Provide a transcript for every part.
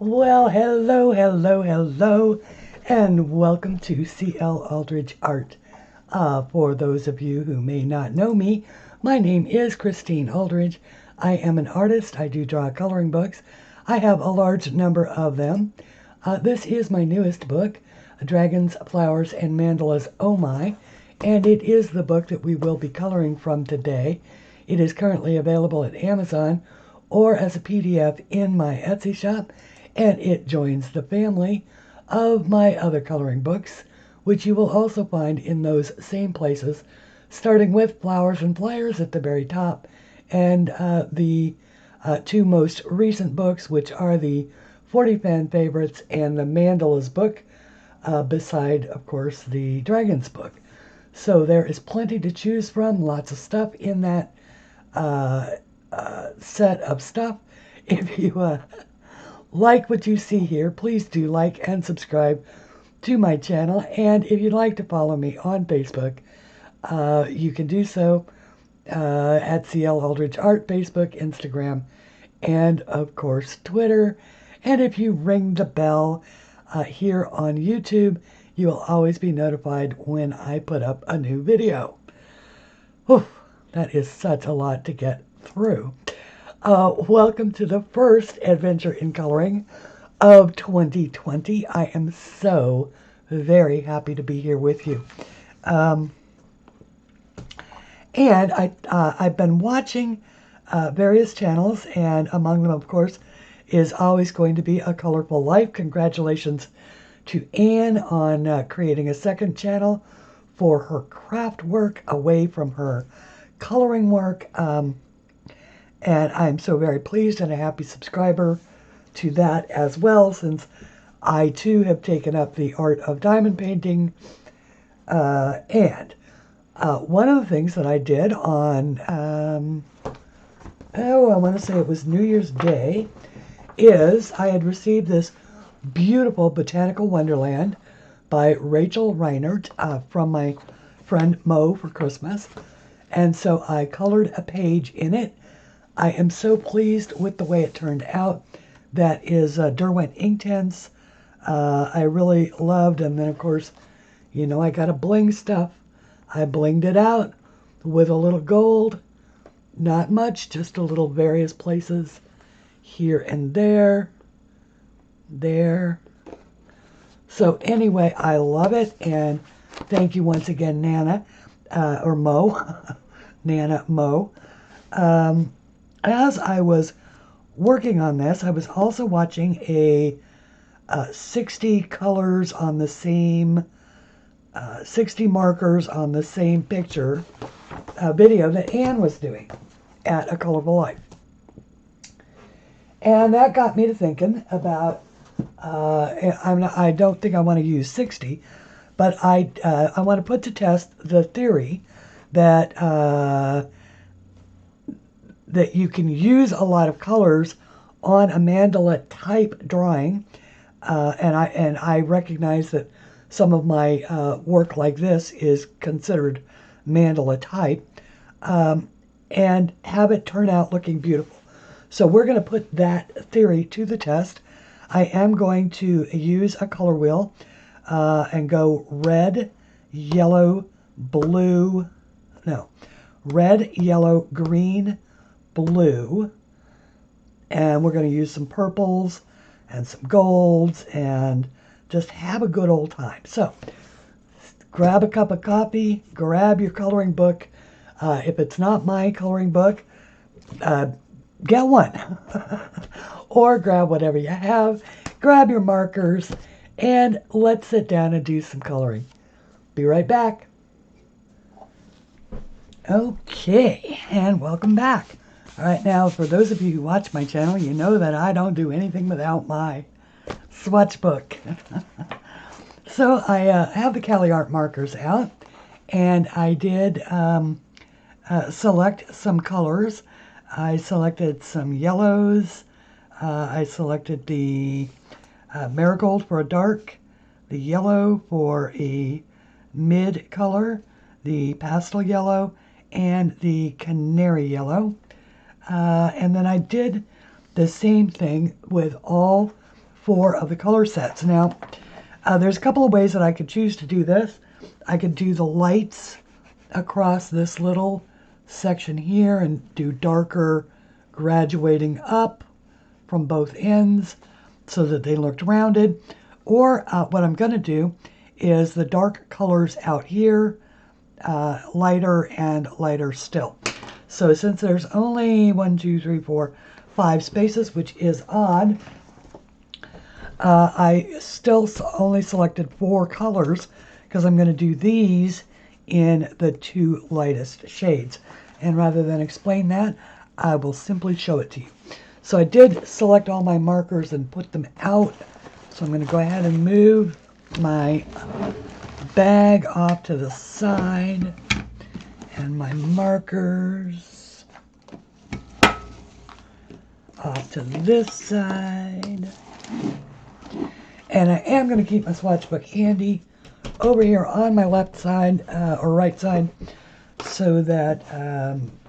Well, hello, and welcome to CLAldridge Art. For those of you who may not know me, my name is Christine Aldridge. I am an artist. I do draw coloring books. I have a large number of them. This is my newest book, Dragons, Flowers, and Mandalas, Oh My, and it is the book that we will be coloring from today. It is currently available at Amazon or as a PDF in my Etsy shop, and it joins the family of my other coloring books, which you will also find in those same places, starting with Flowers and Flyers at the very top, and the two most recent books, which are the 40 Fan Favorites and the Mandalas book, beside, of course, the Dragons book. So there is plenty to choose from, lots of stuff in that set of stuff. If you like what you see here, please do like and subscribe to my channel. And if you'd like to follow me on Facebook, you can do so at CLAldridge Art, Facebook, Instagram, and of course Twitter. And if you ring the bell here on YouTube, you will always be notified when I put up a new video. Whew, that is such a lot to get through. Welcome to the first adventure in coloring of 2020. I am so very happy to be here with you. And I've been watching various channels, and among them, of course, is always going to be A Colorful Life. Congratulations to Anne on creating a second channel for her craft work away from her coloring work. And I'm so very pleased and a happy subscriber to that as well, since I too have taken up the art of diamond painting. And one of the things that I did on, I want to say it was New Year's Day, is I had received this beautiful Botanical Wonderland by Rachel Reinert from my friend Mo for Christmas. And so I colored a page in it. I am so pleased with the way it turned out. That is Derwent Inktense. I really loved, and then of course, you know, I got to bling stuff. I blinged it out with a little gold. Not much, just a little various places here and there. There. So anyway, I love it, and thank you once again, Nana, or Mo, Nana Mo. As I was working on this, I was also watching a 60 colors on the same, 60 markers on the same picture video that Anne was doing at A Colorful Life. And that got me to thinking about, I don't think I want to use 60, but I want to put to test the theory that that you can use a lot of colors on a mandala type drawing, and I recognize that some of my work like this is considered mandala type, and have it turn out looking beautiful. So we're going to put that theory to the test. I am going to use a color wheel and go red, yellow, blue, no, red, yellow, green, blue, and we're going to use some purples and some golds and just have a good old time. So grab a cup of coffee, grab your coloring book. If it's not my coloring book, get one. Or grab whatever you have, grab your markers, and let's sit down and do some coloring. Be right back. Okay, and welcome back. All right, now for those of you who watch my channel, you know that I don't do anything without my swatch book. So I have the CaliArt Markers out, and I did select some colors. I selected some yellows. I selected the marigold for a dark, the yellow for a mid color, the pastel yellow, and the canary yellow. And then I did the same thing with all 4 of the color sets. Now, there's a couple of ways that I could choose to do this. I could do the lights across this little section here and do darker graduating up from both ends so that they looked rounded. Or what I'm going to do is the dark colors out here, lighter and lighter still. So since there's only 1, 2, 3, 4, 5 spaces, which is odd, I still only selected 4 colors because I'm going to do these in the 2 lightest shades. And rather than explain that, I will simply show it to you. So I did select all my markers and put them out. So I'm going to go ahead and move my bag off to the side and my markers off to this side. And I am going to keep my swatch book handy over here on my left side or right side so that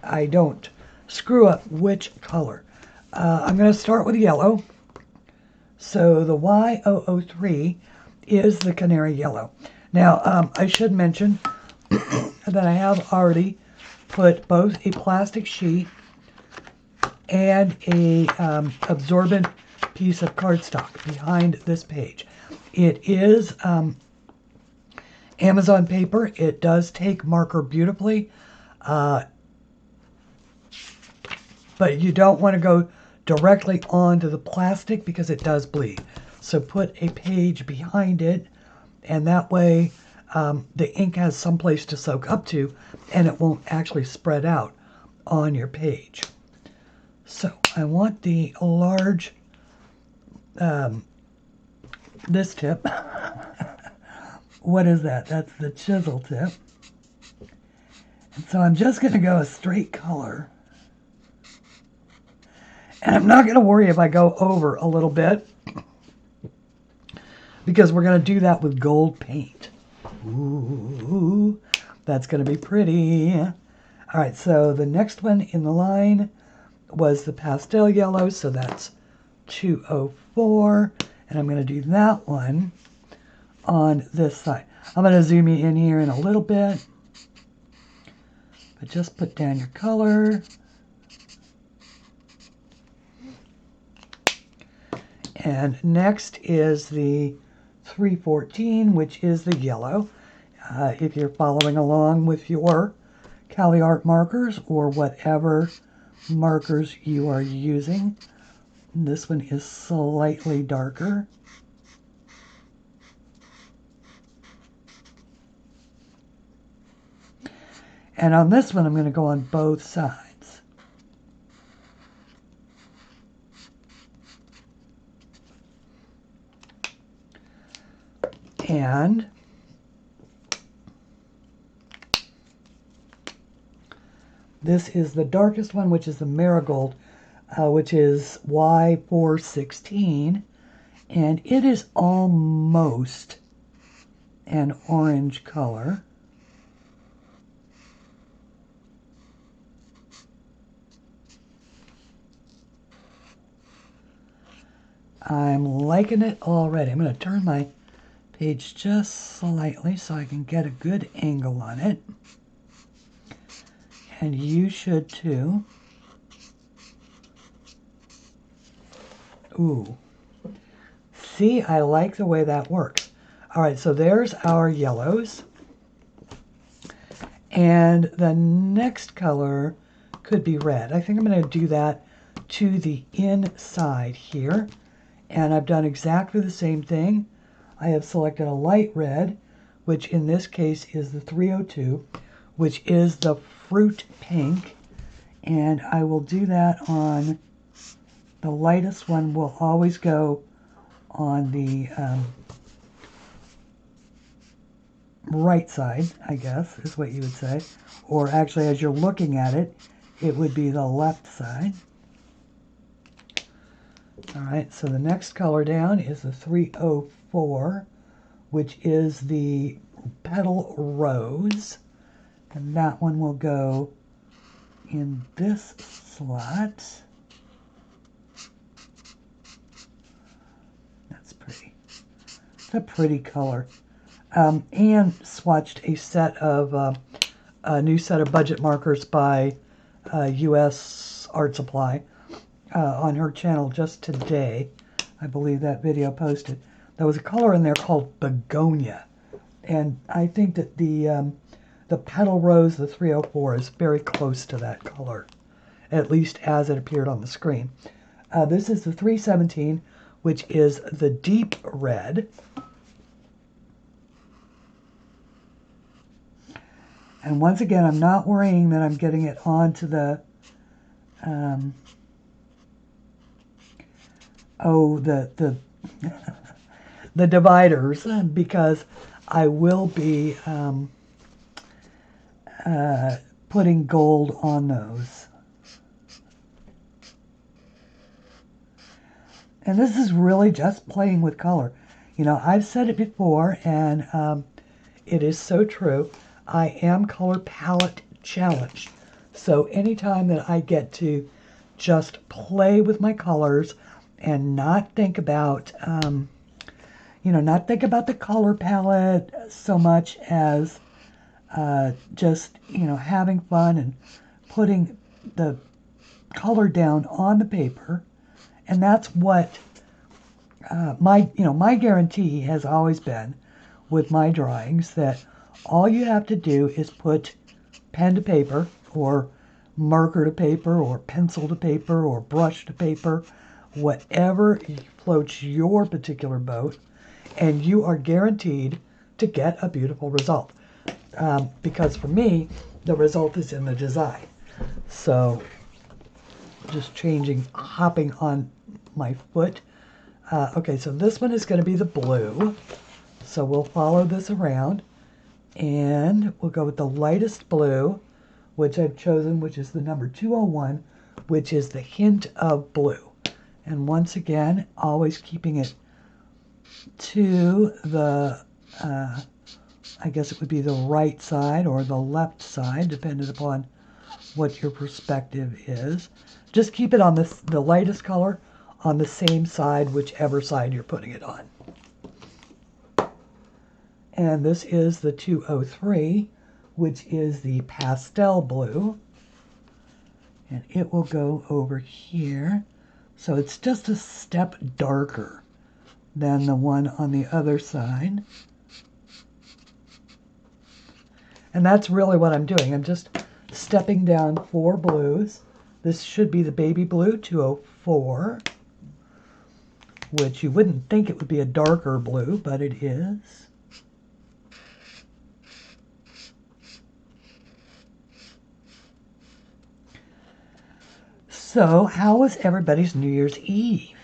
I don't screw up which color. I'm going to start with yellow. So the Y003 is the canary yellow. Now, I should mention that I have already put both a plastic sheet and a absorbent piece of cardstock behind this page. It is Amazon paper. It does take marker beautifully, but you don't want to go directly onto the plastic because it does bleed. So put a page behind it, and that way the ink has some place to soak up to, and it won't actually spread out on your page. So I want the large, this tip. What is that? That's the chisel tip. And so I'm just going to go a straight color. And I'm not going to worry if I go over a little bit, because we're going to do that with gold paint. Ooh, that's going to be pretty. All right, so the next one in the line was the pastel yellow, so that's 204. And I'm going to do that one on this side. I'm going to zoom you in here in a little bit, but just put down your color. And next is the 314, which is the yellow. If you're following along with your CaliArt markers or whatever markers you are using, this one is slightly darker. And on this one, I'm going to go on both sides. And this is the darkest one, which is the marigold, which is Y416. And it is almost an orange color. I'm liking it already. I'm going to turn my page just slightly so I can get a good angle on it. And you should too. Ooh. See, I like the way that works. All right, so there's our yellows. And the next color could be red. I think I'm going to do that to the inside here. And I've done exactly the same thing. I have selected a light red, which in this case is the 302, which is the fruit pink. And I will do that on the lightest one. Will always go on the right side, I guess, is what you would say. Or actually, as you're looking at it, it would be the left side. All right, so the next color down is the 304, which is the petal rose. And that one will go in this slot. a pretty color. And swatched a new set of budget markers by U.S. Art Supply on her channel just today. I believe that video posted. There was a color in there called Begonia, and I think that the Petal Rose, the 304, is very close to that color, at least as it appeared on the screen. This is the 317, which is the deep red. And once again, I'm not worrying that I'm getting it onto the, the the dividers, because I will be putting gold on those. And this is really just playing with color. You know, I've said it before, and it is so true. I am color palette challenged. So anytime that I get to just play with my colors and not think about, not think about the color palette so much as just, having fun and putting the color down on the paper. And that's what my guarantee has always been with my drawings, that all you have to do is put pen to paper, or marker to paper, or pencil to paper, or brush to paper, whatever floats your particular boat, and you are guaranteed to get a beautiful result. Because for me, the result is in the design. So just hopping on my foot. Okay, so this one is going to be the blue. So we'll follow this around, and we'll go with the lightest blue, which I've chosen, which is the number 201, which is the hint of blue. And once again, always keeping it to the, I guess it would be the right side or the left side, depending upon what your perspective is. Just keep it on the lightest color on the same side, whichever side you're putting it on. And this is the 203, which is the pastel blue. And it will go over here. So it's just a step darker than the one on the other side. And that's really what I'm doing. I'm just stepping down 4 blues. This should be the baby blue, 204, which you wouldn't think it would be a darker blue, but it is. So, how was everybody's New Year's Eve?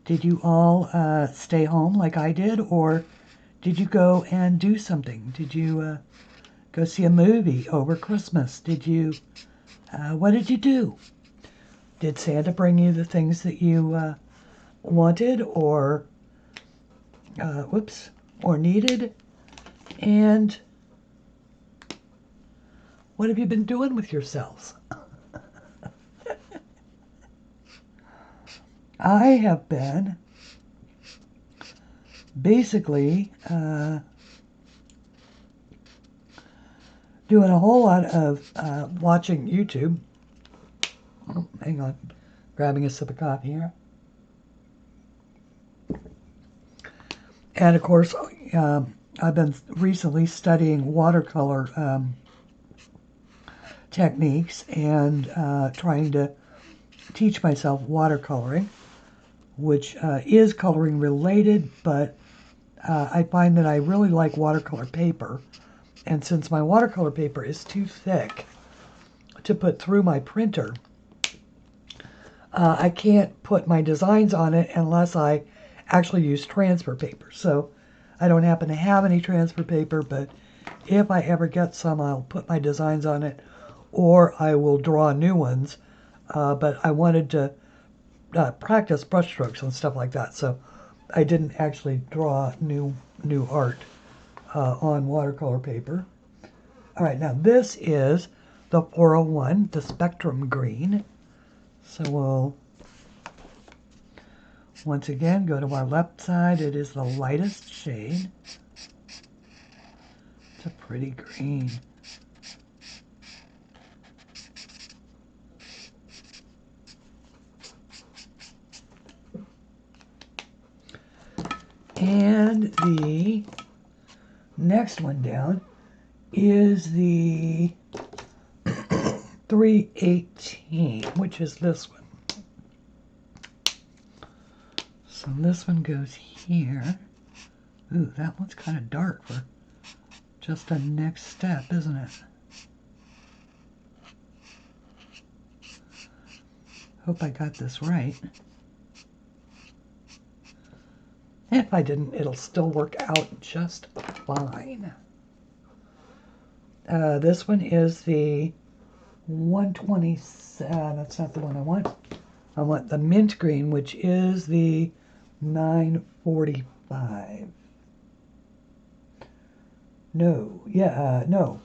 Did you all stay home like I did, or did you go and do something? Did you go see a movie over Christmas? Did you, what did you do? Did Santa bring you the things that you wanted or needed? And what have you been doing with yourselves? I have been basically doing a whole lot of watching YouTube. Oh, hang on, grabbing a sip of coffee here. And of course, I've been recently studying watercolor techniques and trying to teach myself watercoloring, which is coloring related, but I find that I really like watercolor paper. And since my watercolor paper is too thick to put through my printer, I can't put my designs on it unless I actually use transfer paper. So I don't happen to have any transfer paper, but if I ever get some, I'll put my designs on it, or I will draw new ones. But I wanted to practice brush strokes and stuff like that, so I didn't actually draw new art on watercolor paper. All right, now this is the 401, the Spectrum Green. So Once again, go to our left side. It is the lightest shade. It's a pretty green. And the next one down is the 318, which is this one. So this one goes here. Ooh, that one's kind of dark for just a next step, isn't it? Hope I got this right. If I didn't, it'll still work out just fine. This one is the 127. That's not the one I want. I want the mint green, which is the 945. No, yeah, no.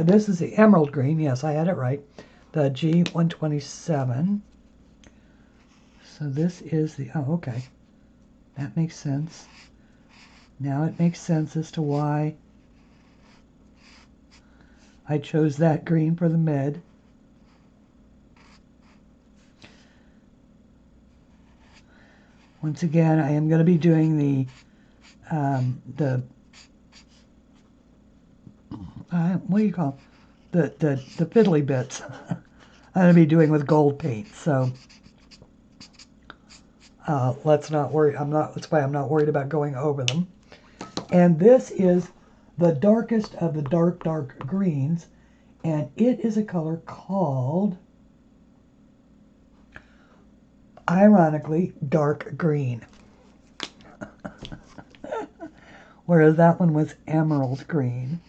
This is the emerald green. Yes, I had it right. The G127. So this is the, oh, okay. That makes sense. Now it makes sense as to why I chose that green for the med. Once again, I am going to be doing the what do you call it? The fiddly bits. I'm going to be doing with gold paint. So let's not worry. That's why I'm not worried about going over them. And this is the darkest of the dark greens, and it is a color called, ironically, dark green. Whereas that one was emerald green.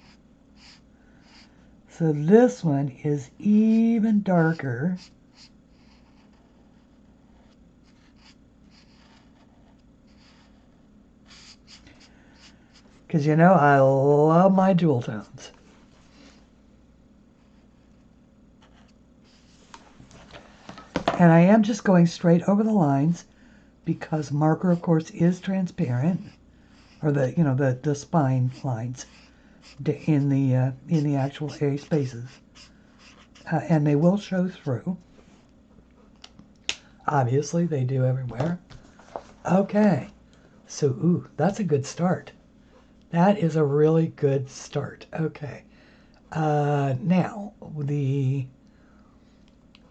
So this one is even darker. Because you know, I love my jewel tones. And I am just going straight over the lines because marker, of course, is transparent, or the spine lines in the actual area spaces, and they will show through. Obviously, they do everywhere. Okay, so ooh, that's a good start. That is a really good start. Okay, now the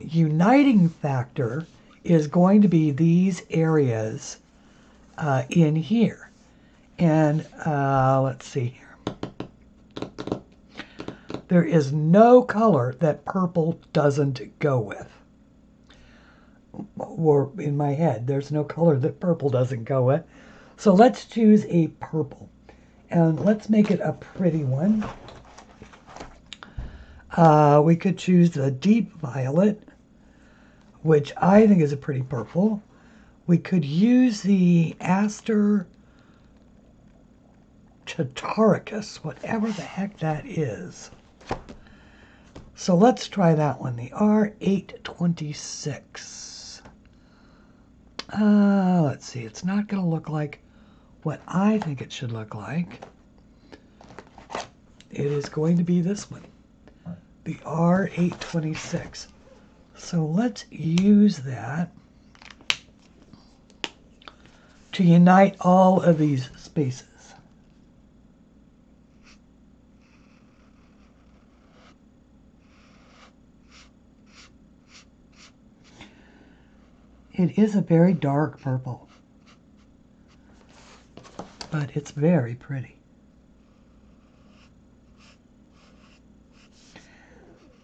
uniting factor is going to be these areas in here. And let's see here. There is no color that purple doesn't go with. Or in my head, there's no color that purple doesn't go with. So let's choose a purple. And let's make it a pretty one. We could choose the deep violet, which I think is a pretty purple. We could use the Aster Chataricus, whatever the heck that is. So let's try that one, the R826. Let's see, it's not going to look like what I think it should look like. It is going to be this one, the R826. So let's use that to unite all of these spaces. It is a very dark purple, but it's very pretty.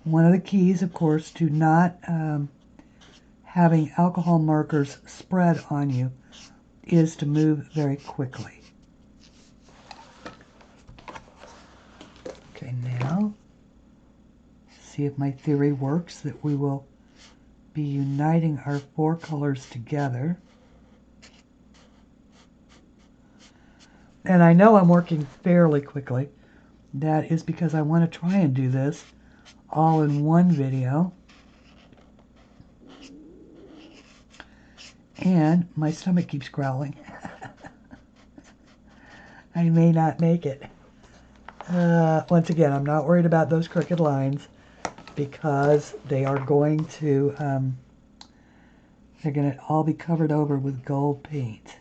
One of the keys, of course, to not having alcohol markers spread on you is to move very quickly. Okay, now, see if my theory works, that we will be uniting our four colors together. And I know I'm working fairly quickly. That is because I want to try and do this all in one video. And my stomach keeps growling. I may not make it. Once again, I'm not worried about those crooked lines because they are going to, they're going to all be covered over with gold paint.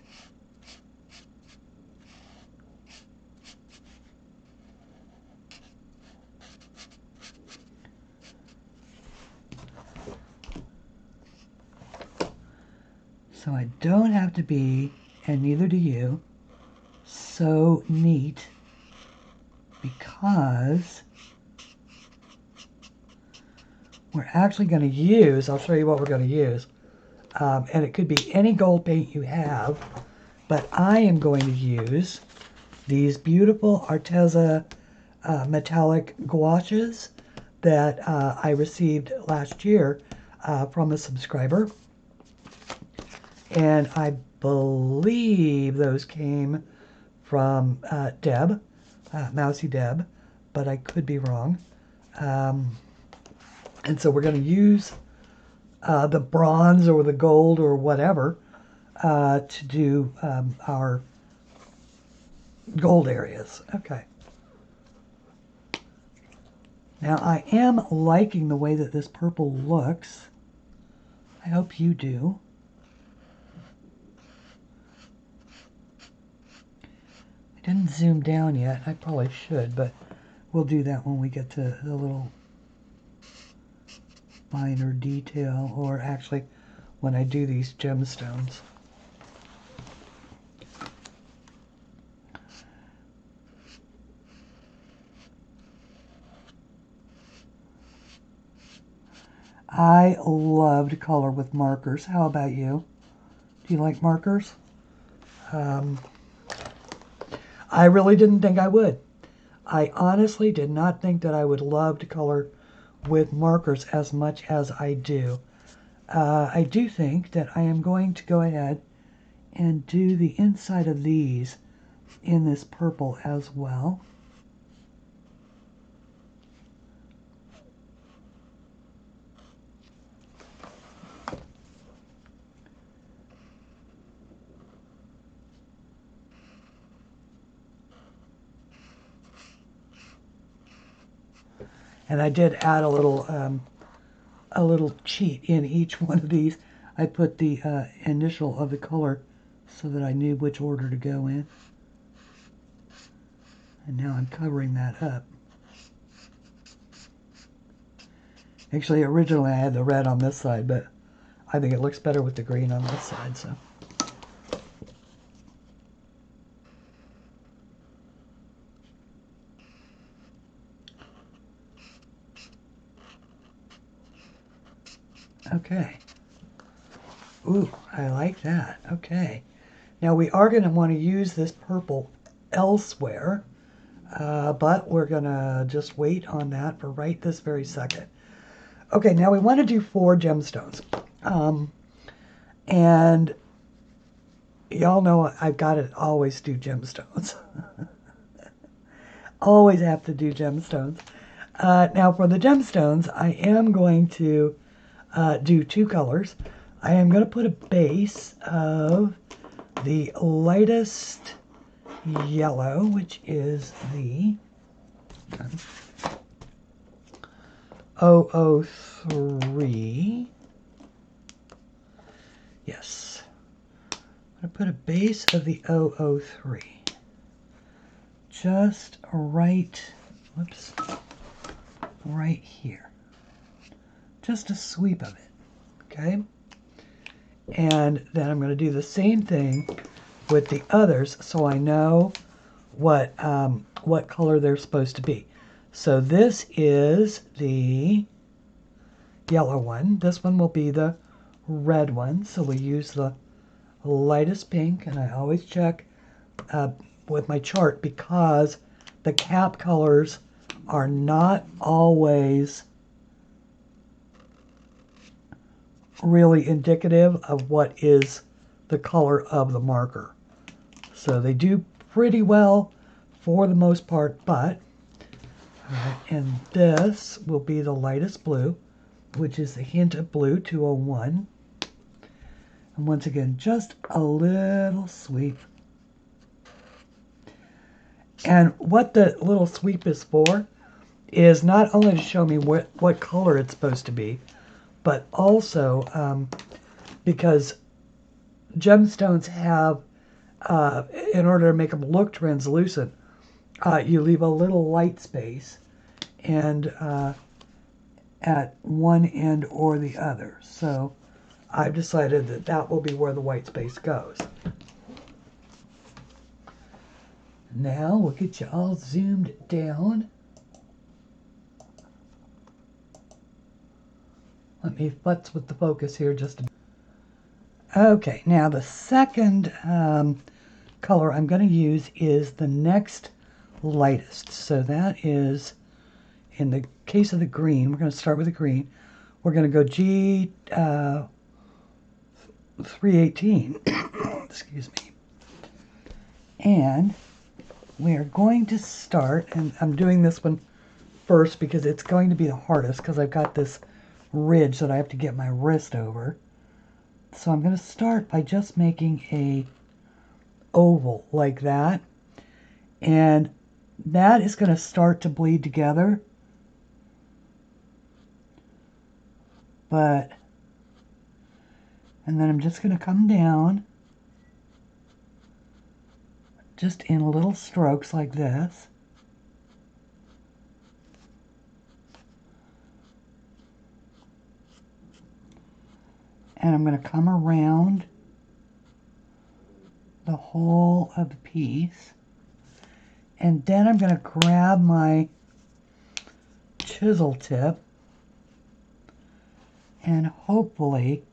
So I don't have to be, and neither do you, so neat because we're actually going to use, I'll show you what we're going to use, and it could be any gold paint you have, but I am going to use these beautiful Arteza Metallic Gouaches that I received last year from a subscriber. And I believe those came from Deb, Mousy Deb, but I could be wrong. And so we're going to use the bronze or the gold or whatever to do our gold areas. Okay. Now I am liking the way that this purple looks. I hope you do. I didn't zoom down yet. I probably should, but we'll do that when we get to the little finer detail, or actually when I do these gemstones. I love to color with markers. How about you? Do you like markers? I really didn't think I would. I honestly did not think that I would love to color with markers as much as I do. I do think that I am going to go ahead and do the inside of these in this purple as well. And I did add a little cheat in each one of these. I put the initial of the color so that I knew which order to go in. And now I'm covering that up. Actually, originally I had the red on this side, but I think it looks better with the green on this side, so. Okay. Ooh, I like that. Okay. Now we are going to want to use this purple elsewhere, but we're going to just wait on that for right this very second. Okay, now we want to do 4 gemstones. And y'all know I've got to always do gemstones. Always have to do gemstones. Now for the gemstones, I am going to do 2 colors. I am going to put a base of the lightest yellow, which is the 003. Yes. I'm going to put a base of the 003. Just right, whoops, right here. Just a sweep of it, okay? And then I'm going to do the same thing with the others so I know what color they're supposed to be. So this is the yellow one. This one will be the red one. So we use the lightest pink, and I always check with my chart because the cap colors are not always really indicative of what is the color of the marker. So they do pretty well for the most part, but and this will be the lightest blue, which is a hint of blue, 201. And And once again, just a little sweep. And what the little sweep is for is not only to show me what color it's supposed to be, but also because gemstones have, in order to make them look translucent, you leave a little light space and at one end or the other. So I've decided that that will be where the white space goes. Now we'll get you all zoomed down. Let me futz with the focus here just a bit. Okay, now the second color I'm going to use is the next lightest. So that is, in the case of the green, we're going to start with the green. We're going to go G 318, excuse me. And we are going to start, and I'm doing this one first because it's going to be the hardest because I've got this ridge that I have to get my wrist over. So I'm going to start by just making a oval like that, and that is going to start to bleed together, and then I'm just going to come down just in little strokes like this. And I'm going to come around the whole of the piece. And then I'm going to grab my chisel tip and hopefully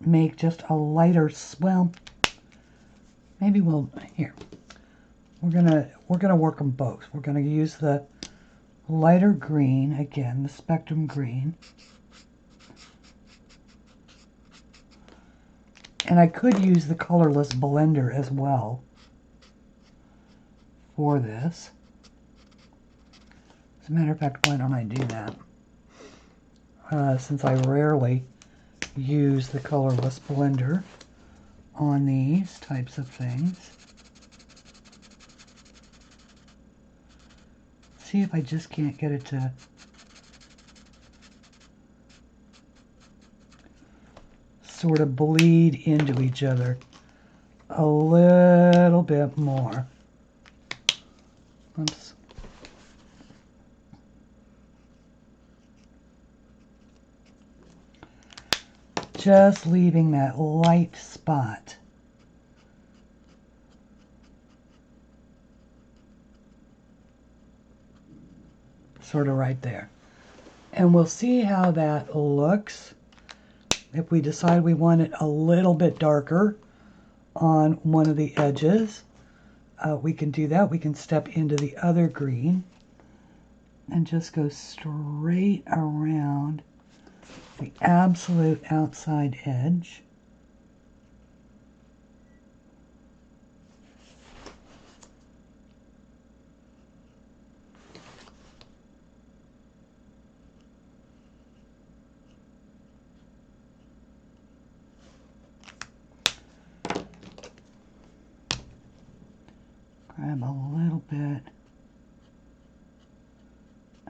make just a lighter swell. Maybe we'll, here. We're gonna work them both. We're gonna use the lighter green, again, the spectrum green. And I could use the colorless blender as well for this. As a matter of fact, why don't I do that? Since I rarely use the colorless blender on these types of things. See if I just can't get it to sort of bleed into each other a little bit more. Oops. Just leaving that light spot. Sort of right there. And we'll see how that looks. If we decide we want it a little bit darker on one of the edges, we can do that. We can step into the other green and just go straight around the absolute outside edge. Grab a little bit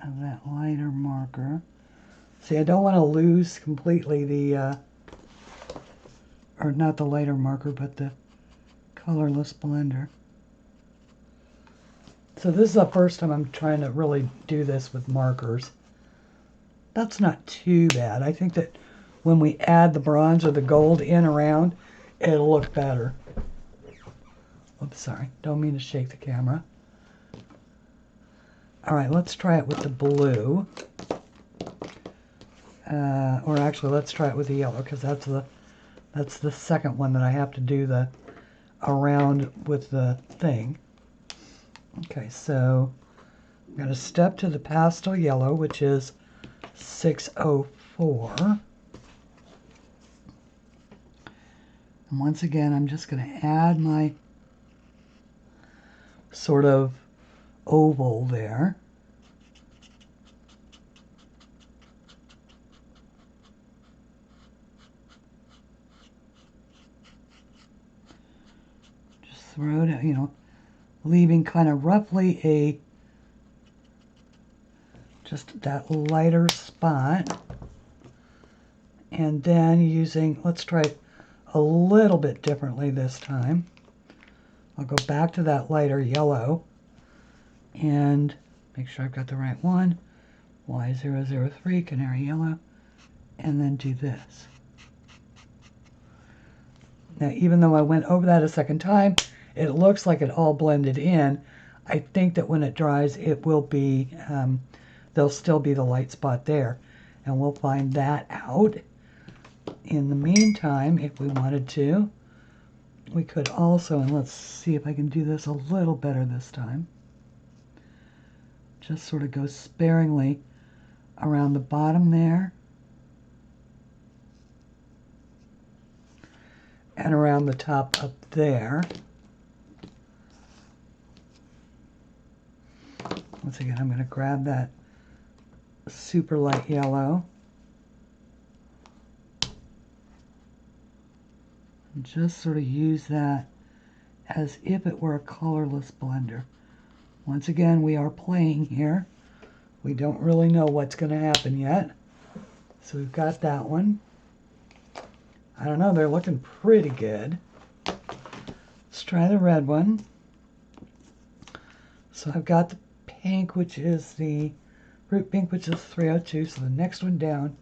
of that lighter marker. See, I don't want to lose completely the, or not the lighter marker, but the colorless blender. So this is the first time I'm trying to really do this with markers. That's not too bad. I think that when we add the bronze or the gold in around, it'll look better. Oops, sorry. Don't mean to shake the camera. All right, let's try it with the blue. Or actually, let's try it with the yellow, because that's the second one that I have to do the around with the thing. Okay, so I'm going to step to the pastel yellow, which is 604. And once again, I'm just going to add my sort of oval there. throw it, you know, leaving kind of roughly just that lighter spot. And then using, let's try it a little bit differently this time. I'll go back to that lighter yellow and make sure I've got the right one. Y003, canary yellow, and then do this. Now, even though I went over that a second time, it looks like it all blended in. I think that when it dries, it will be, there'll still be the light spot there. And we'll find that out. In the meantime, if we wanted to, we could also, and let's see if I can do this a little better this time, just sort of go sparingly around the bottom there and around the top up there. Once again, I'm going to grab that super light yellow and just sort of use that as if it were a colorless blender. Once again, we are playing here. We don't really know what's going to happen yet. So we've got that one. I don't know, they're looking pretty good. Let's try the red one. So I've got the pink, which is the fruit pink, which is 302. So the next one down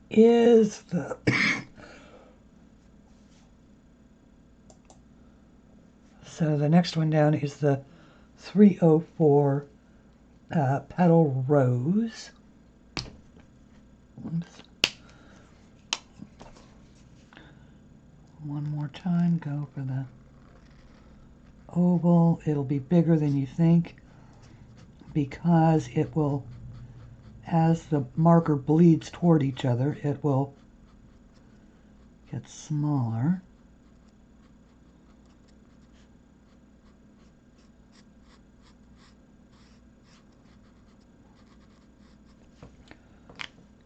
is the so the next one down is the 304 Petal Rose. Oops. One more time, go for the oval. It'll be bigger than you think because it will, as the marker bleeds toward each other, it will get smaller.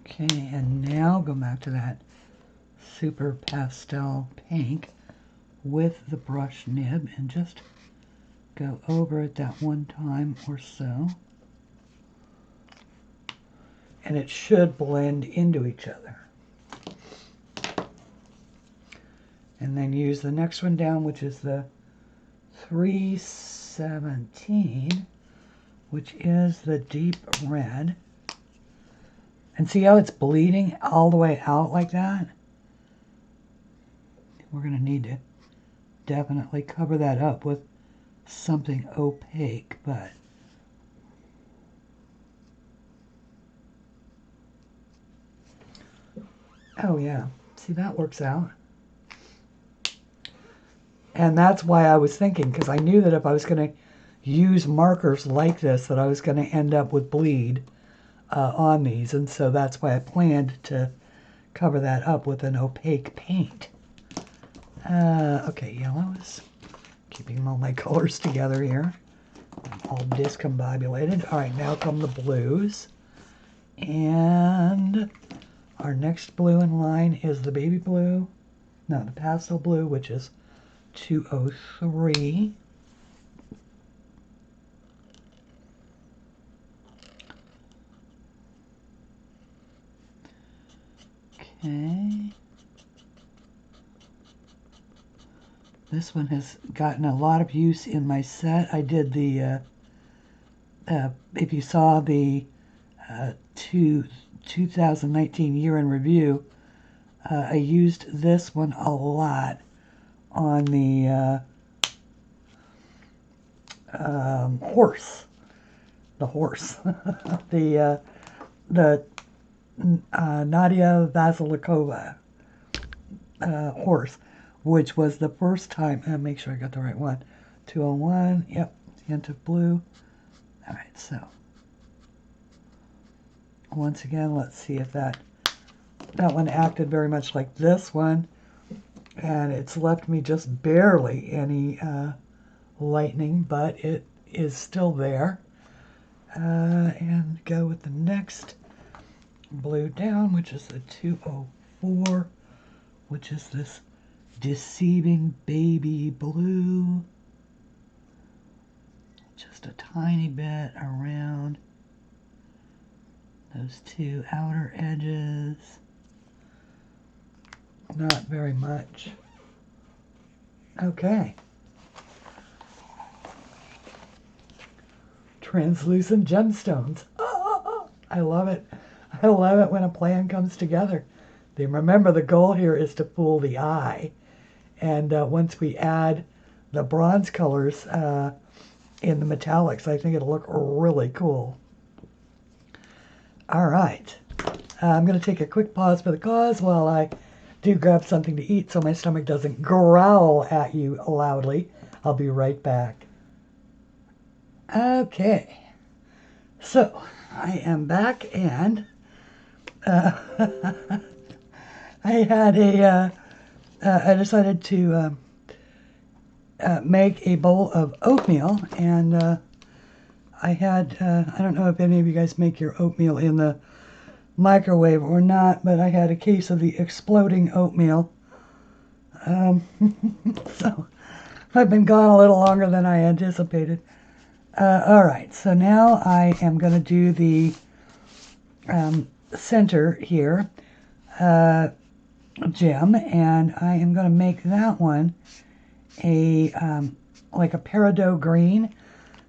Okay, and now go back to that super pastel pink with the brush nib and just go over it that one time or so. And it should blend into each other. And then use the next one down, which is the 317, which is the deep red. And see how it's bleeding all the way out like that? We're going to need to definitely cover that up with something opaque, but oh yeah, see, that works out. And that's why I was thinking, because I knew that if I was going to use markers like this, that I was going to end up with bleed on these, and so that's why I planned to cover that up with an opaque paint. Okay, yellow is keeping all my colors together here. I'm all discombobulated. All right, now come the blues. And our next blue in line is the baby blue. No, the pastel blue, which is 203. Okay. This one has gotten a lot of use in my set. I did the, if you saw the 2019 year in review, I used this one a lot on the horse. The horse. the Nadia Vasilikova horse, which was the first time, and make sure I got the right one, 201, yep, hint of blue. All right, so once again, let's see if that one acted very much like this one, and it's left me just barely any lightning, but it is still there. And go with the next blue down, which is the 204, which is this deceiving baby blue. tiny bit around those two outer edges. Not very much. Okay. Translucent gemstones. Oh, I love it. I love it when a plan comes together. Remember, the goal here is to fool the eye. And once we add the bronze colors in the metallics, I think it'll look really cool. All right. I'm going to take a quick pause for the cause while I do grab something to eat so my stomach doesn't growl at you loudly. I'll be right back. Okay. So, I am back, and I had I decided to make a bowl of oatmeal, and I had, I don't know if any of you guys make your oatmeal in the microwave or not, but I had a case of the exploding oatmeal. So I've been gone a little longer than I anticipated. All right, so now I am going to do the center here gem, and I am going to make that one a like a peridot green.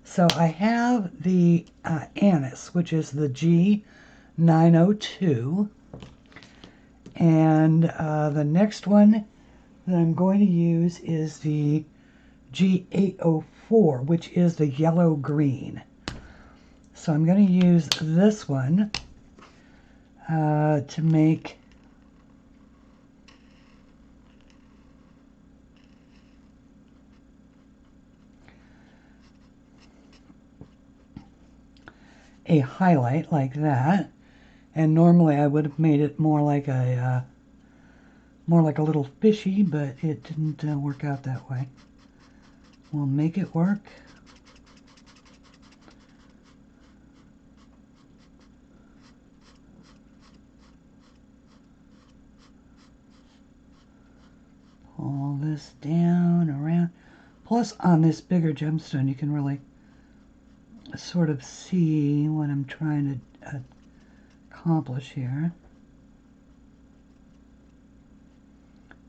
So I have the anise, which is the G902, and the next one that I'm going to use is the G804, which is the yellow green. So I'm going to use this one to make a highlight like that. And normally I would have made it more like a little fishy, but it didn't work out that way. We'll make it work. Pull this down around. Plus, on this bigger gemstone, you can really sort of see what I'm trying to accomplish here.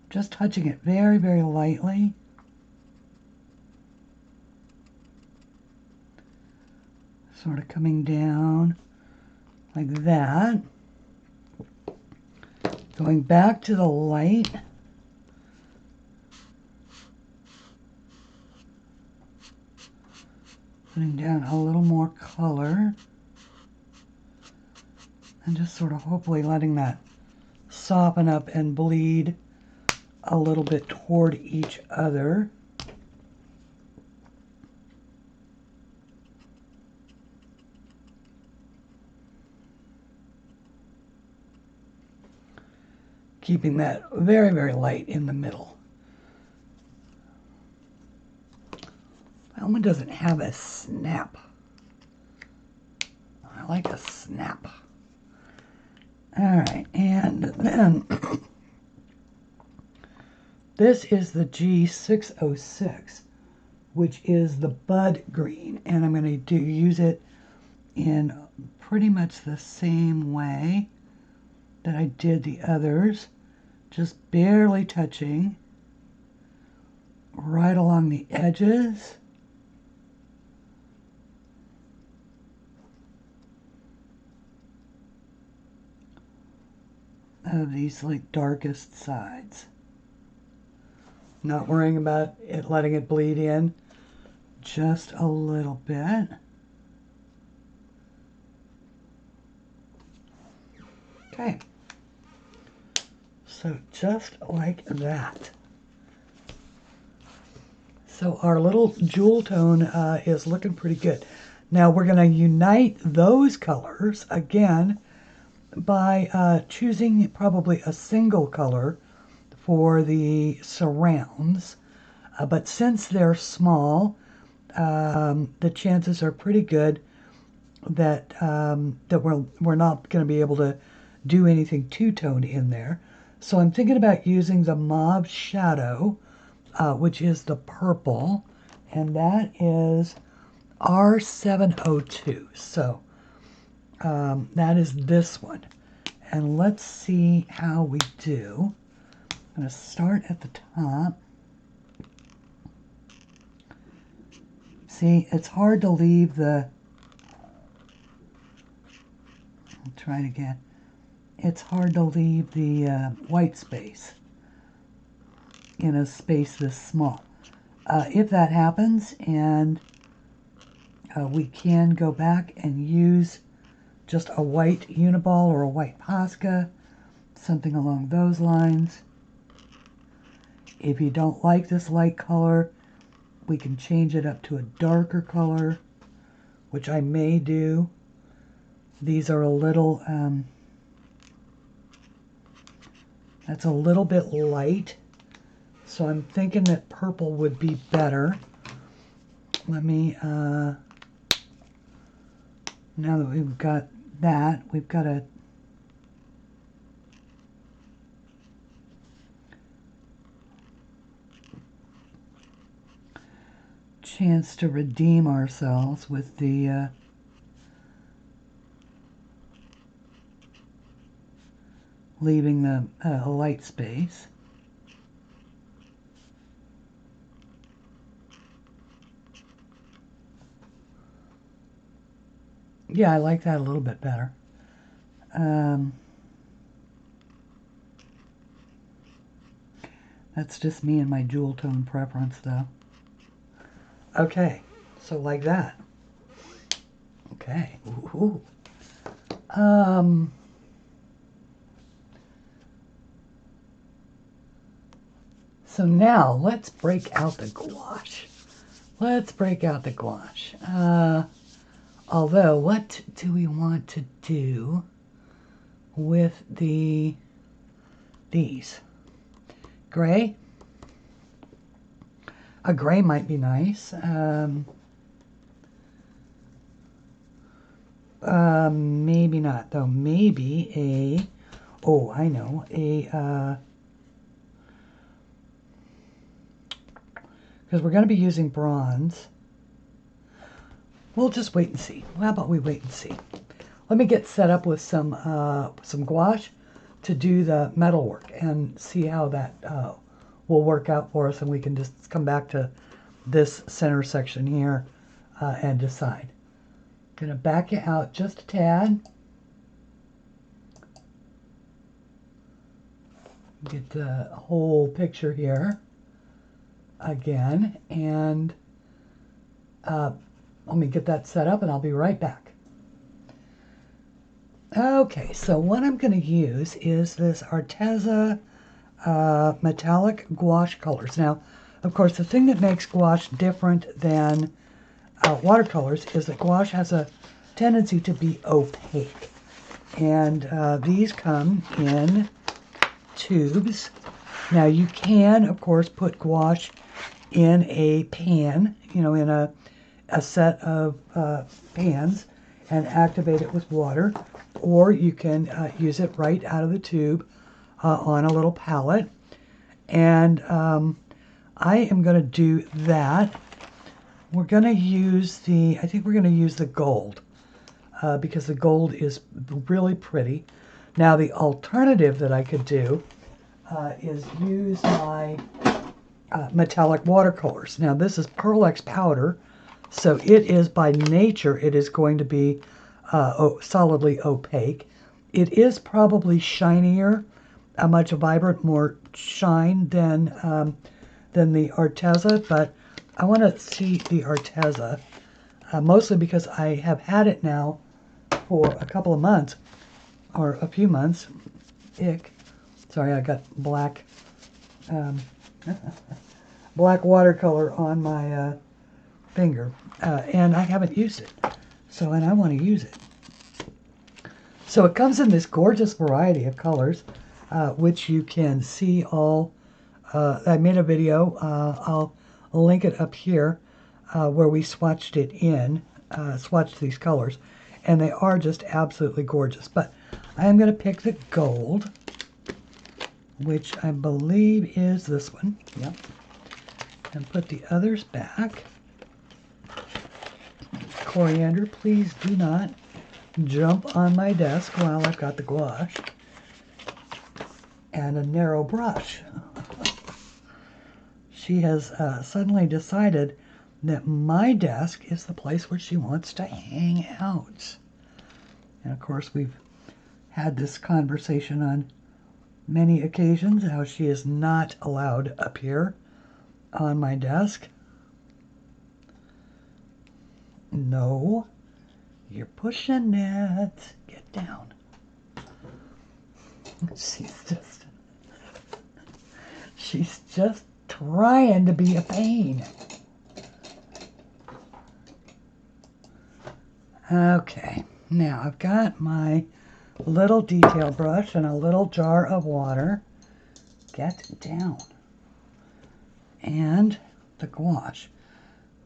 Just touching it very, very lightly. Sort of coming down like that. Going back to the light. Putting down a little more color. And just sort of hopefully letting that soften up and bleed a little bit toward each other. Keeping that very, very light in the middle. That one doesn't have a snap. I like a snap. Alright, and then this is the G606, which is the bud green, and I'm going to use it in pretty much the same way that I did the others, just barely touching right along the edges. Of these like darkest sides. Not worrying about it, letting it bleed in just a little bit. Okay. So just like that. So our little jewel tone is looking pretty good. Now we're going to unite those colors again by choosing probably a single color for the surrounds. But since they're small, the chances are pretty good that that we're not going to be able to do anything two-tone in there. So I'm thinking about using the mauve shadow, which is the purple, and that is R702. So that is this one. And let's see how we do. I'm going to start at the top. See, it's hard to leave the... I'll try it again. It's hard to leave the white space in a space this small. If that happens, and we can go back and use just a white Uniball or a white Posca, something along those lines. If you don't like this light color, we can change it up to a darker color, which I may do. These are a little, that's a little bit light, so I'm thinking that purple would be better. Let me, now that we've got that, we've got a chance to redeem ourselves with the leaving the light space. Yeah, I like that a little bit better. That's just me and my jewel tone preference, though. Okay, so like that. Okay. Ooh. So now let's break out the gouache. Let's break out the gouache. Although, what do we want to do with these? Gray? A gray might be nice. Maybe not, though. Maybe a, oh, I know, a, because we're going to be using bronze. We'll just wait and see. How about we wait and see? Let me get set up with some gouache to do the metal work and see how that will work out for us, and we can just come back to this center section here and decide. I'm going to back it out just a tad. Get the whole picture here again, and let me get that set up and I'll be right back. Okay, so what I'm going to use is this Arteza Metallic Gouache colors. Now, of course, the thing that makes gouache different than watercolors is that gouache has a tendency to be opaque. And these come in tubes. Now, you can, of course, put gouache in a pan, you know, in a set of pans and activate it with water, or you can use it right out of the tube on a little palette. And I am going to do that. We're going to use I think we're going to use the gold because the gold is really pretty. Now, the alternative that I could do is use my metallic watercolors. Now, this is Pearl-X powder, so it is by nature, it is going to be solidly opaque. It is probably shinier, a much vibrant, more shine than the Arteza, but I want to see the Arteza, mostly because I have had it now for a couple of months, or a few months. Sorry, I got black black watercolor on my finger, and I haven't used it. So, and I want to use it. So it comes in this gorgeous variety of colors, which you can see all. I made a video. I'll link it up here where we swatched it in, swatched these colors, and they are just absolutely gorgeous. But I am going to pick the gold, which I believe is this one. Yep. And put the others back. Coriander, please do not jump on my desk while I've got the gouache and a narrow brush. She has suddenly decided that my desk is the place where she wants to hang out. And of course, we've had this conversation on many occasions, how she is not allowed up here on my desk. No, you're pushing it. Get down. She's just trying to be a pain. Okay, now I've got my little detail brush and a little jar of water. Get down. And the gouache.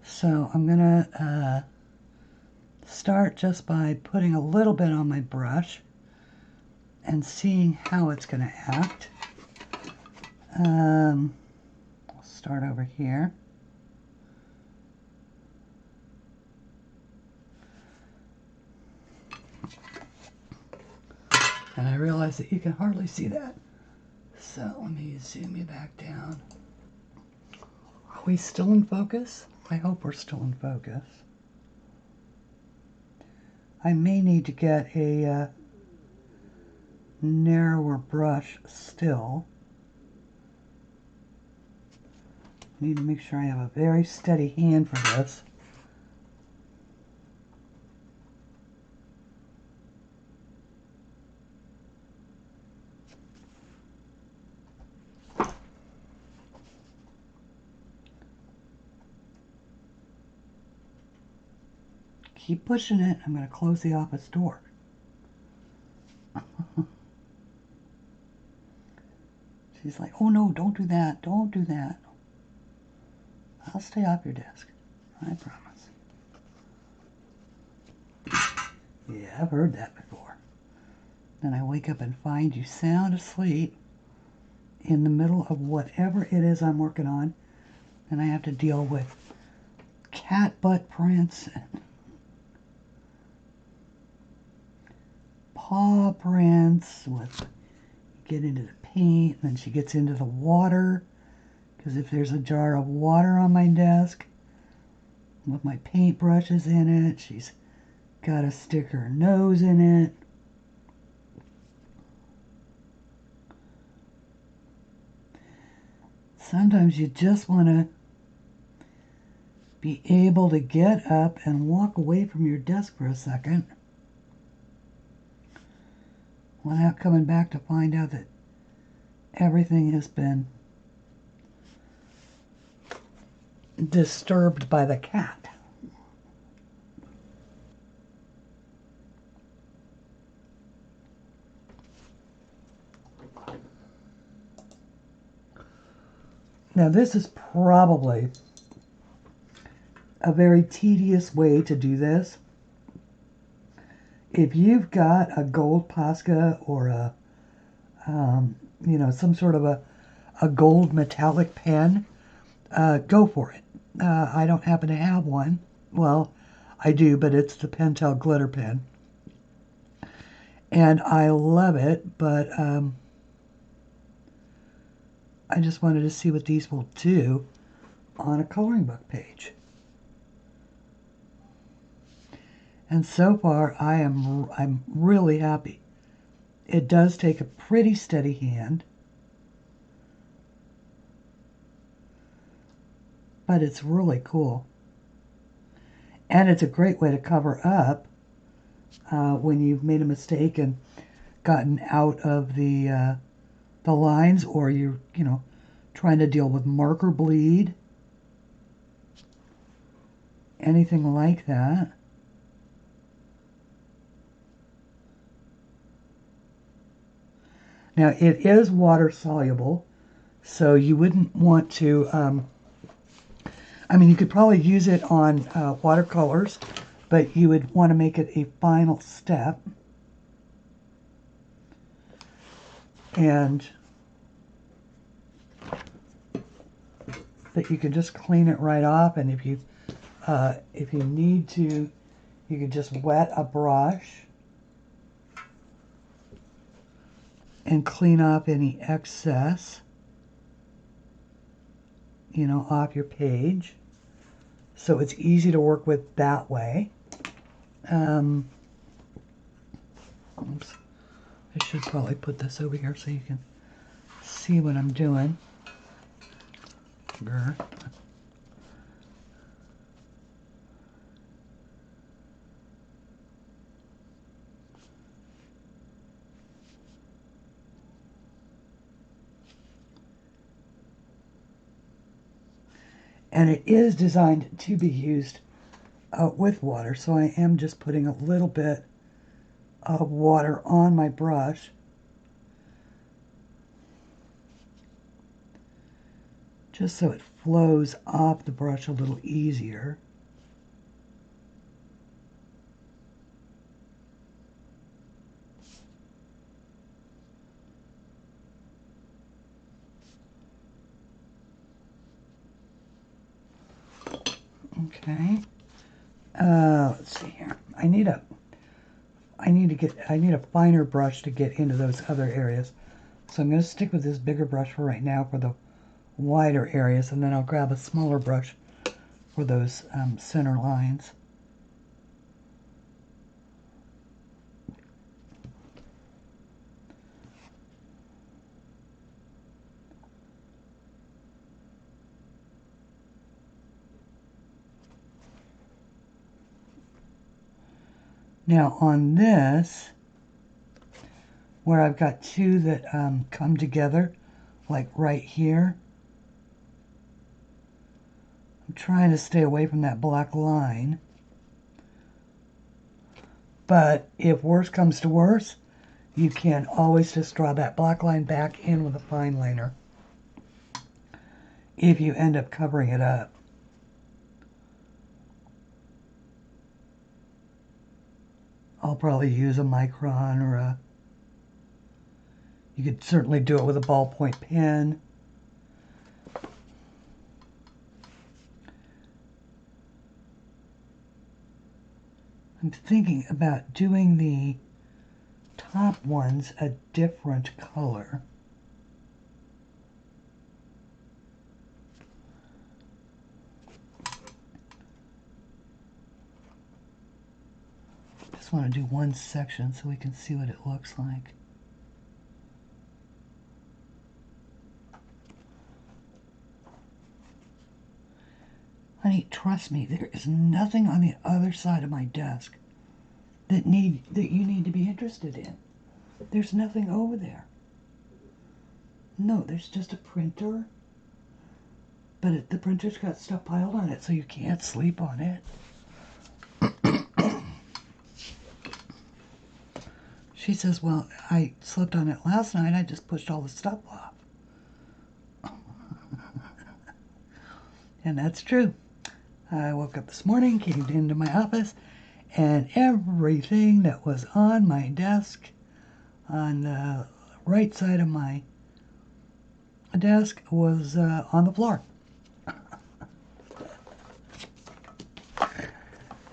So I'm going to start just by putting a little bit on my brush and seeing how it's going to act. I'll start over here. And I realize that you can hardly see that. So let me zoom you back down. Are we still in focus? I hope we're still in focus. I may need to get a narrower brush still. I need to make sure I have a very steady hand for this. Keep pushing it. I'm going to close the office door. She's like, oh no, don't do that. Don't do that. I'll stay off your desk. I promise. Yeah, I've heard that before. Then I wake up and find you sound asleep in the middle of whatever it is I'm working on. And I have to deal with cat butt prints and paw prints. Get into the paint, and then she gets into the water. Because if there's a jar of water on my desk with my paintbrushes in it, she's got to stick her nose in it. Sometimes you just want to be able to get up and walk away from your desk for a second without coming back to find out that everything has been disturbed by the cat. Now this is probably a very tedious way to do this. If you've got a gold Posca or a, some sort of a gold metallic pen, go for it. I don't happen to have one. Well, I do, but it's the Pentel glitter pen. And I love it, but I just wanted to see what these will do on a coloring book page. And so far, I'm really happy. It does take a pretty steady hand, but it's really cool. And it's a great way to cover up when you've made a mistake and gotten out of the lines, or you're, trying to deal with marker bleed, anything like that. Now, it is water soluble, so you wouldn't want to, you could probably use it on watercolors, but you would want to make it a final step. But you can just clean it right off, and if you need to You can just wet a brush and clean up any excess, you know, off your page. So it's easy to work with that way. Oops. I should probably put this over here so you can see what I'm doing. Grr. And it is designed to be used with water, so I am just putting a little bit of water on my brush. Just so it flows off the brush a little easier. Okay. Let's see here. I need a finer brush to get into those other areas. So I'm going to stick with this bigger brush for right now for the wider areas, and then I'll grab a smaller brush for those center lines. Now on this, where I've got two that come together, like right here, I'm trying to stay away from that black line. But if worse comes to worse, you can always just draw that black line back in with a fine liner if you end up covering it up. I'll probably use a micron or a... You could certainly do it with a ballpoint pen. I'm thinking about doing the top ones a different color. Just want to do one section so we can see what it looks like. Honey, trust me, there is nothing on the other side of my desk that you need to be interested in. There's nothing over there. No, there's just a printer. But the printer's got stuff piled on it, so you can't sleep on it. She says, well, I slept on it last night. I just pushed all the stuff off. And that's true. I woke up this morning, came into my office, and everything that was on my desk, on the right side of my desk, was on the floor.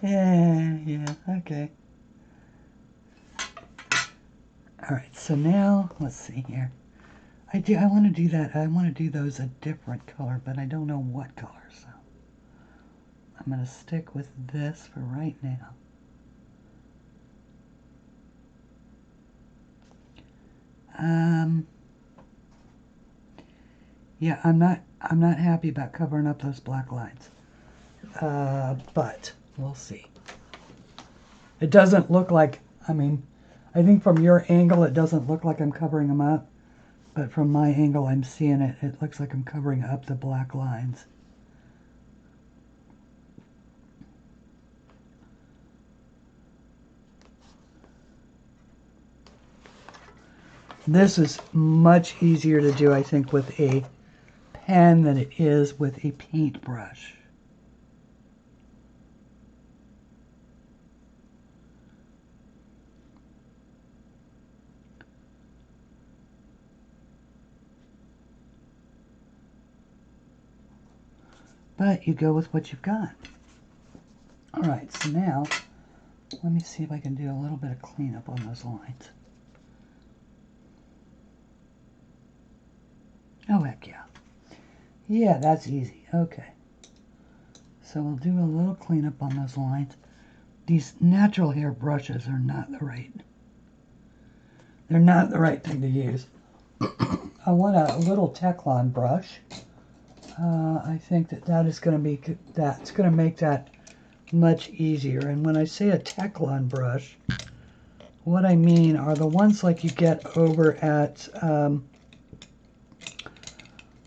Yeah, okay. All right, so now, let's see here. I want to do that. I want to do those a different color, but I don't know what color, so I'm going to stick with this for right now. Yeah, I'm not happy about covering up those black lines. But we'll see. It doesn't look like, I think from your angle it doesn't look like I'm covering them up, but from my angle I'm seeing it. It looks like I'm covering up the black lines. This is much easier to do, I think, with a pen than it is with a paintbrush. But you go with what you've got. All right, so now Let me see if I can do a little bit of cleanup on those lines. Oh, heck yeah. Yeah, that's easy. Okay. So we'll do a little cleanup on those lines. These natural hair brushes are not the right. They're not the right thing to use. I want a little Teflon brush. I think that is going to be, that's going to make that much easier. And when I say a Teflon brush, what I mean are the ones like you get over at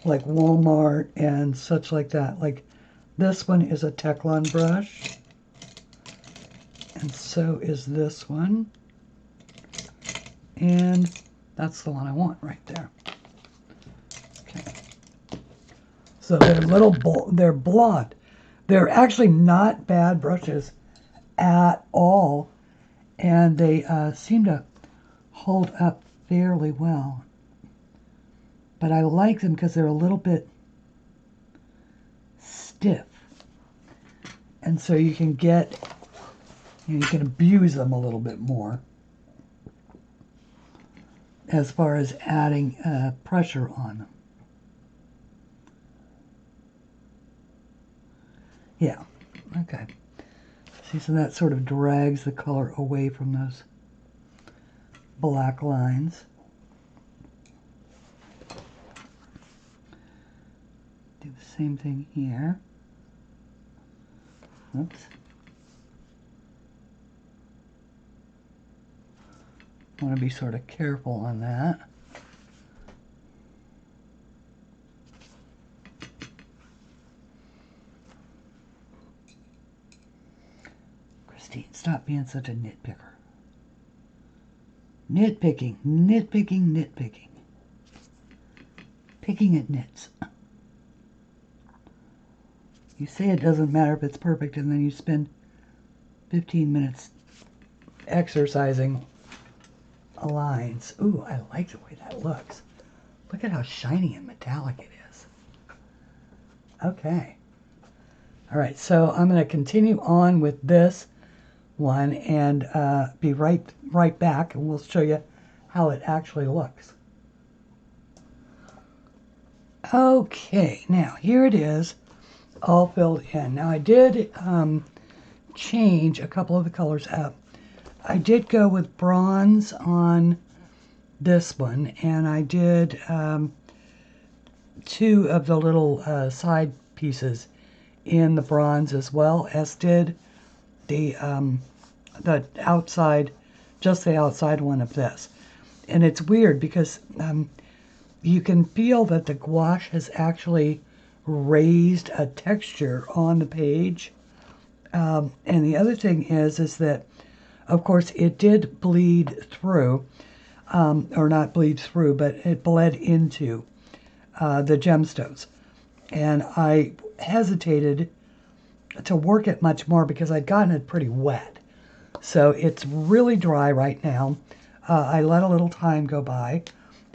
like Walmart and such like that. Like this one is a Teflon brush, and so is this one, and that's the one I want right there. Okay. So they're they're blonde. They're actually not bad brushes at all, and they seem to hold up fairly well. But I like them because they're a little bit stiff, and so you can get, you can abuse them a little bit more as far as adding pressure on them. Yeah, okay. See, so that sort of drags the color away from those black lines. Do the same thing here. Oops. I want to be sort of careful on that. Christine, stop being such a nitpicker. Nitpicking, nitpicking, nitpicking. Picking at nits. You say it doesn't matter if it's perfect, and then you spend 15 minutes exercising lines. Ooh, I like the way that looks. Look at how shiny and metallic it is. Okay. All right, so I'm going to continue on with this one and be right back, and we'll show you how it actually looks. Okay, now here it is, all filled in. Now I did change a couple of the colors up. I did go with bronze on this one, and I did two of the little side pieces in the bronze, as well as did the outside, just the outside one of this. And it's weird because you can feel that the gouache has actually raised a texture on the page. And the other thing is that, of course, it did bleed through, or not bleed through, but it bled into the gemstones. And I hesitated to work it much more because I'd gotten it pretty wet. So it's really dry right now. I let a little time go by,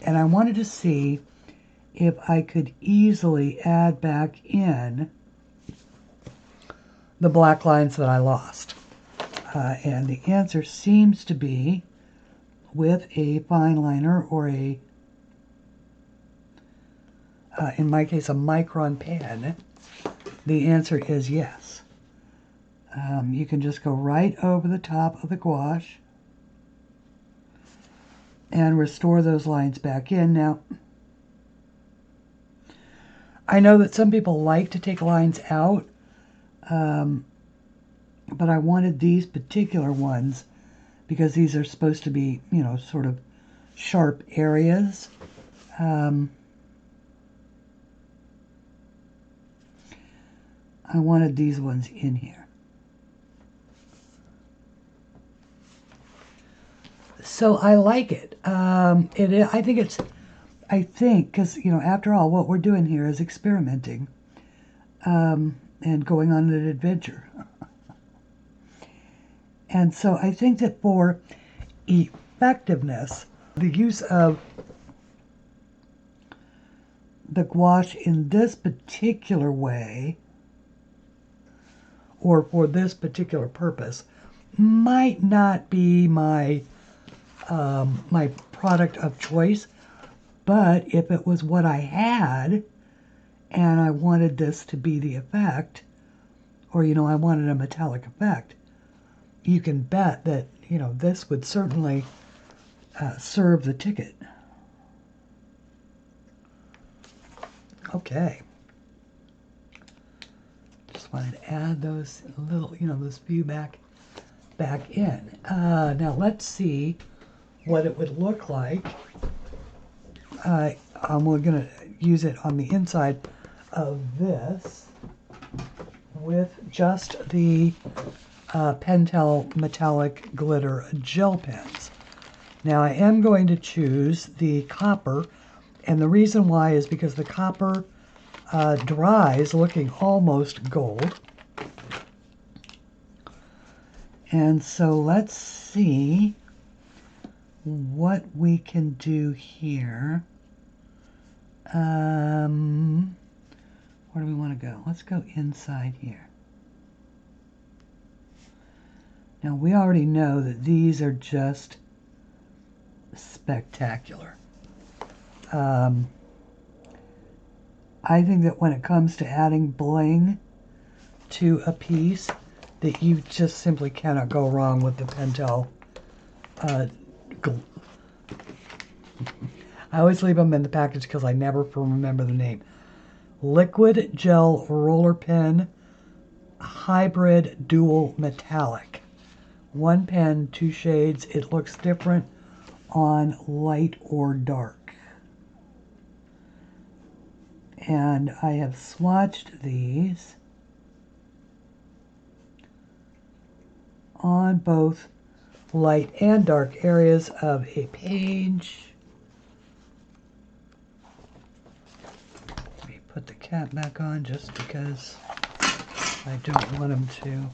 and I wanted to see if I could easily add back in the black lines that I lost. And the answer seems to be with a fine liner or a, in my case, a micron pen. The answer is yes. You can just go right over the top of the gouache and restore those lines back in. Now, I know that some people like to take lines out, but I wanted these particular ones because these are supposed to be, you know, sort of sharp areas. I wanted these ones in here. So I like it. I think, because, you know, after all, what we're doing here is experimenting and going on an adventure. And so I think that for effectiveness, the use of the gouache in this particular way, or for this particular purpose, might not be my my product of choice, but if it was what I had and I wanted this to be the effect, or I wanted a metallic effect, you can bet that this would certainly serve the ticket. Okay. Just wanted to add those little, those few back in. Now let's see what it would look like. We're going to use it on the inside of this with just the Pentel Metallic Glitter Gel Pens. Now I am going to choose the copper, and the reason why is because the copper dries looking almost gold. And so let's see what we can do here. Where do we want to go? Let's go inside here. Now we already know that these are just spectacular. I think that when it comes to adding bling to a piece, that you just simply cannot go wrong with the Pentel. I always leave them in the package because I never remember the name. Liquid Gel Roller Pen Hybrid Dual Metallic. One pen, two shades. It looks different on light or dark. And I have swatched these on both light and dark areas of a page. Let me put the cap back on just because I don't want them to.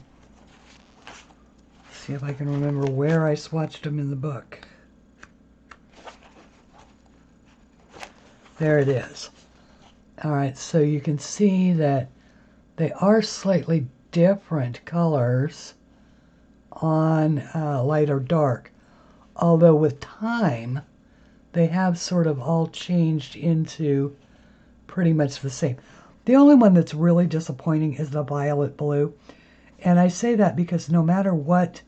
See if I can remember where I swatched them in the book. There it is. All right, so you can see that they are slightly different colors on light or dark, although with time they have sort of all changed into pretty much the same. The only one that's really disappointing is the violet blue, and I say that because no matter what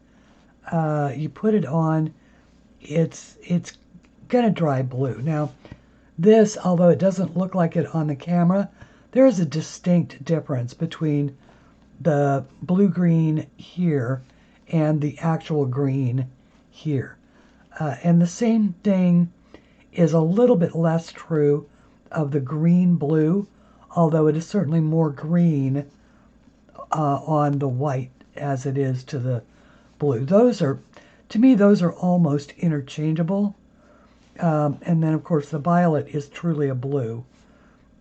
you put it on, it's gonna dry blue. Now this, although it doesn't look like it on the camera, there is a distinct difference between the blue-green here and the actual green here. And the same thing is a little bit less true of the green-blue, although it is certainly more green on the white as it is to the blue. Those are, to me, those are almost interchangeable. And then, of course, the violet is truly a blue.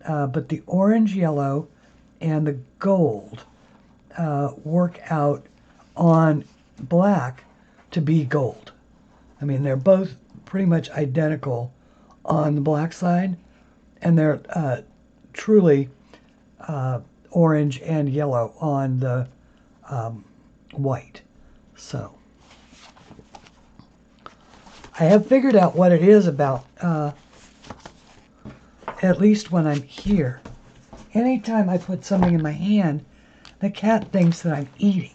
But the orange, yellow, and the gold work out on black to be gold. I mean, they're both pretty much identical on the black side, and they're truly orange and yellow on the white. So I have figured out what it is about, at least when I'm here. Anytime I put something in my hand, the cat thinks that I'm eating.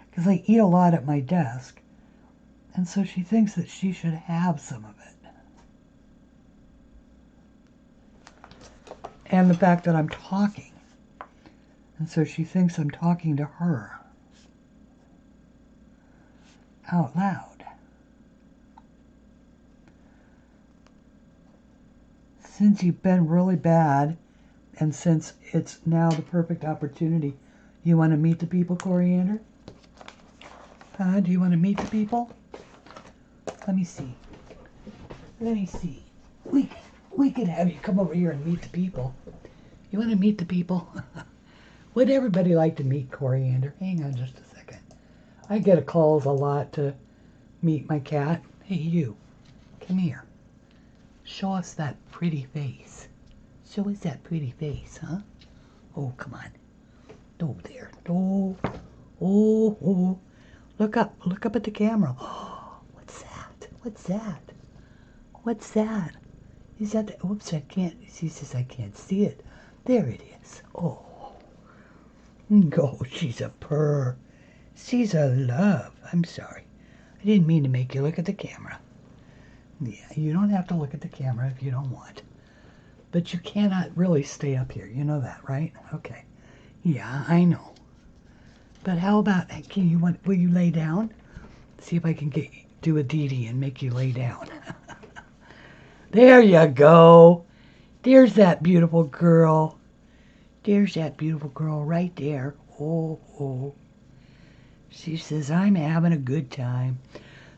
Because I eat a lot at my desk. And so she thinks that she should have some of it. And the fact that I'm talking. And so she thinks I'm talking to her out loud. Since you've been really bad, and since it's now the perfect opportunity, you want to meet the people, Coriander? Do you want to meet the people? Let me see. Let me see. We could have you come over here and meet the people. You want to meet the people? Would everybody like to meet Coriander? Hang on just a second. I get calls a lot to meet my cat. Hey, you. Come here. Show us that pretty face. Show us that pretty face, huh? Oh, come on. Oh, there. Oh, Oh, oh, look up at the camera. Oh, what's that? What's that? What's that? Is that the, oops, I can't, she says I can't see it. There it is. Oh, she's a purr. She's a love. I'm sorry. I didn't mean to make you look at the camera. Yeah, you don't have to look at the camera if you don't want. But you cannot really stay up here. You know that, right? Okay. Yeah, I know. But how about, will you lay down? See if I can do a Dee Dee and make you lay down. There you go. There's that beautiful girl. There's that beautiful girl right there. Oh, oh. She says, I'm having a good time.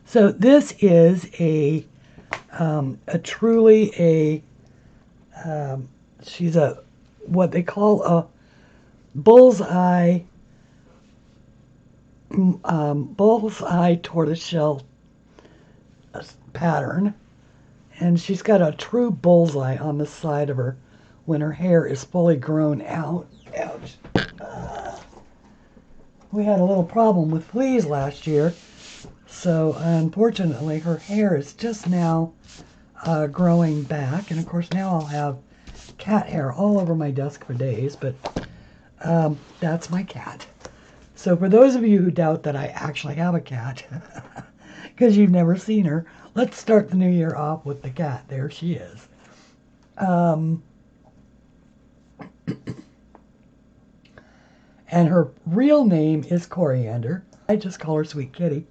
So this is she's what they call a bullseye tortoiseshell pattern. And she's got a true bullseye on the side of her when her hair is fully grown out. Ouch. We had a little problem with fleas last year, so unfortunately her hair is just now growing back. And of course now I'll have cat hair all over my desk for days, but that's my cat. So for those of you who doubt that I actually have a cat, because you've never seen her, let's start the new year off with the cat. There she is. And her real name is Coriander. I just call her Sweet Kitty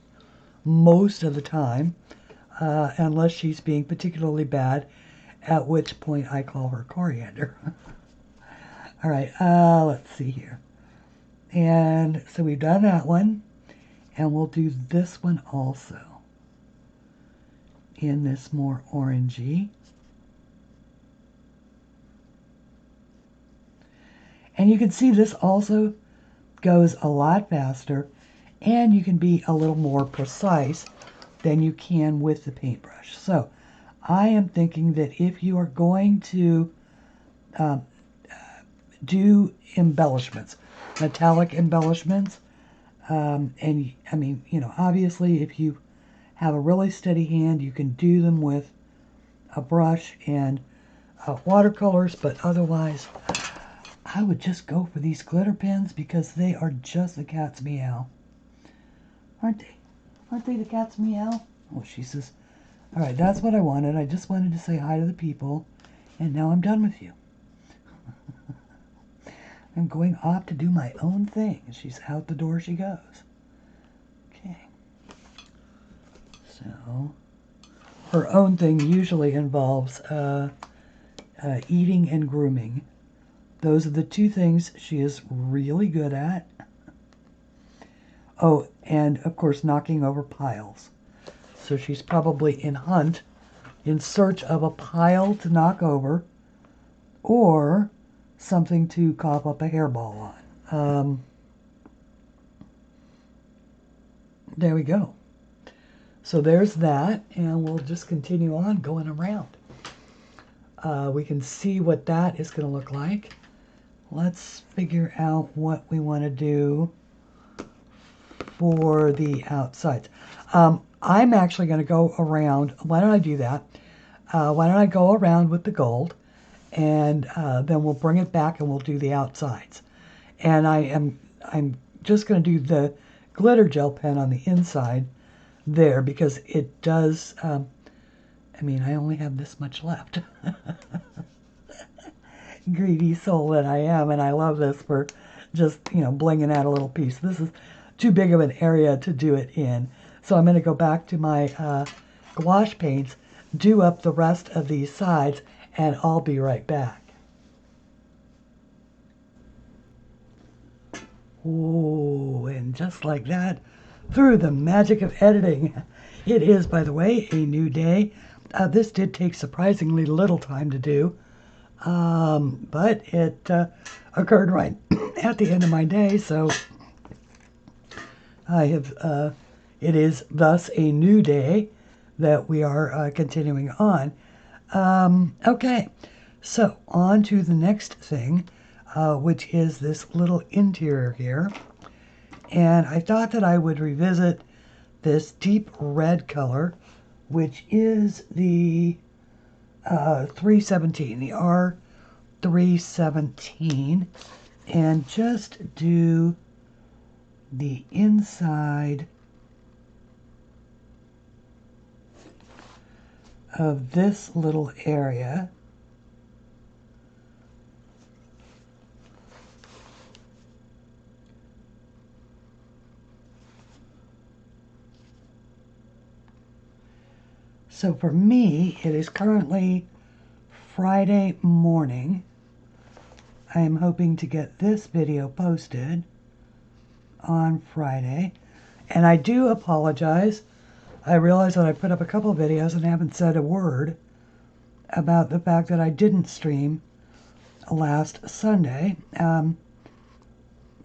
most of the time, unless she's being particularly bad, at which point I call her Coriander. All right, let's see here. And so we've done that one, and we'll do this one also in this more orangey. And you can see this also goes a lot faster, and you can be a little more precise than you can with the paintbrush. So I am thinking that if you are going to do embellishments, metallic embellishments, and I mean, you know, obviously if you have a really steady hand, you can do them with a brush and watercolors, but otherwise I would just go for these glitter pens because they are just the cat's meow. Aren't they? Aren't they the cat's meow? Oh, she says, all right, that's what I wanted. I just wanted to say hi to the people, and now I'm done with you. I'm going off to do my own thing. She's out the door she goes. Okay. So, her own thing usually involves eating and grooming. Those are the two things she is really good at. Oh, and of course knocking over piles. So she's probably in search of a pile to knock over, or something to cough up a hairball on. There we go. So there's that, and we'll just continue on going around. We can see what that is going to look like. Let's figure out what we want to do for the outsides. I'm actually going to go around. Why don't I do that? Why don't I go around with the gold, and then we'll bring it back and we'll do the outsides. And I'm just going to do the glitter gel pen on the inside there because it does. I mean, I only have this much left. Greedy soul that I am, and I love this for just, you know, blinging out a little piece. This is too big of an area to do it in. So I'm going to go back to my gouache paints, do up the rest of these sides, and I'll be right back. Oh, and just like that, through the magic of editing. It is, by the way, a new day. This did take surprisingly little time to do. But it occurred right at the end of my day, so I have, it is thus a new day that we are continuing on. Okay, so on to the next thing, which is this little interior here. And I thought that I would revisit this deep red color, which is the 317, the R317, and just do the inside of this little area. So for me, it is currently Friday morning. I am hoping to get this video posted on Friday. And I do apologize. I realize that I put up a couple of videos and haven't said a word about the fact that I didn't stream last Sunday.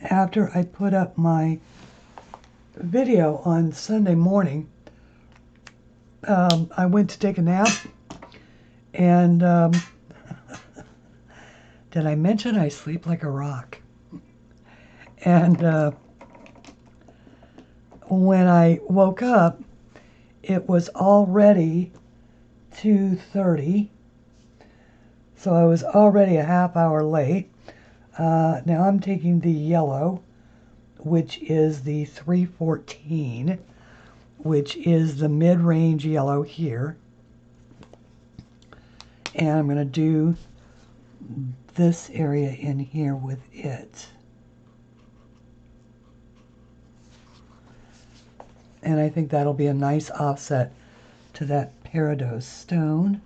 After I put up my video on Sunday morning, I went to take a nap, and did I mention I sleep like a rock? And when I woke up, it was already 2:30, so I was already a half hour late. Now I'm taking the yellow, which is the 314, which is the mid-range yellow here. And I'm going to do this area in here with it. And I think that'll be a nice offset to that peridot stone.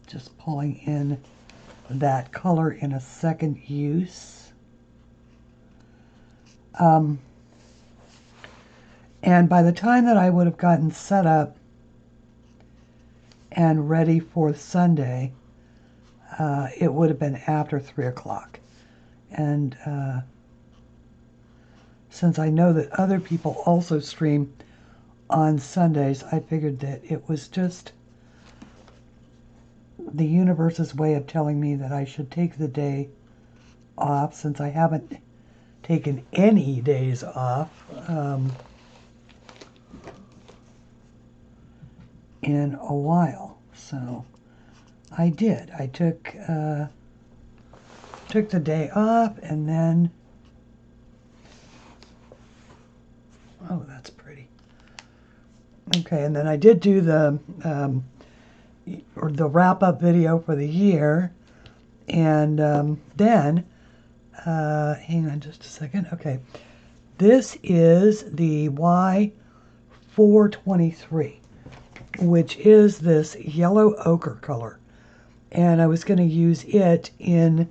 Just pulling in that color in a second use. And by the time that I would have gotten set up and ready for Sunday, it would have been after 3 o'clock. And since I know that other people also stream on Sundays, I figured that it was just the universe's way of telling me that I should take the day off, since I haven't taken any days off in a while. So I did. I took the day off, and then, oh, that's pretty. Okay, and then I did do the wrap-up video for the year, and then, hang on just a second. Okay, this is the Y423, which is this yellow ochre color, and I was going to use it in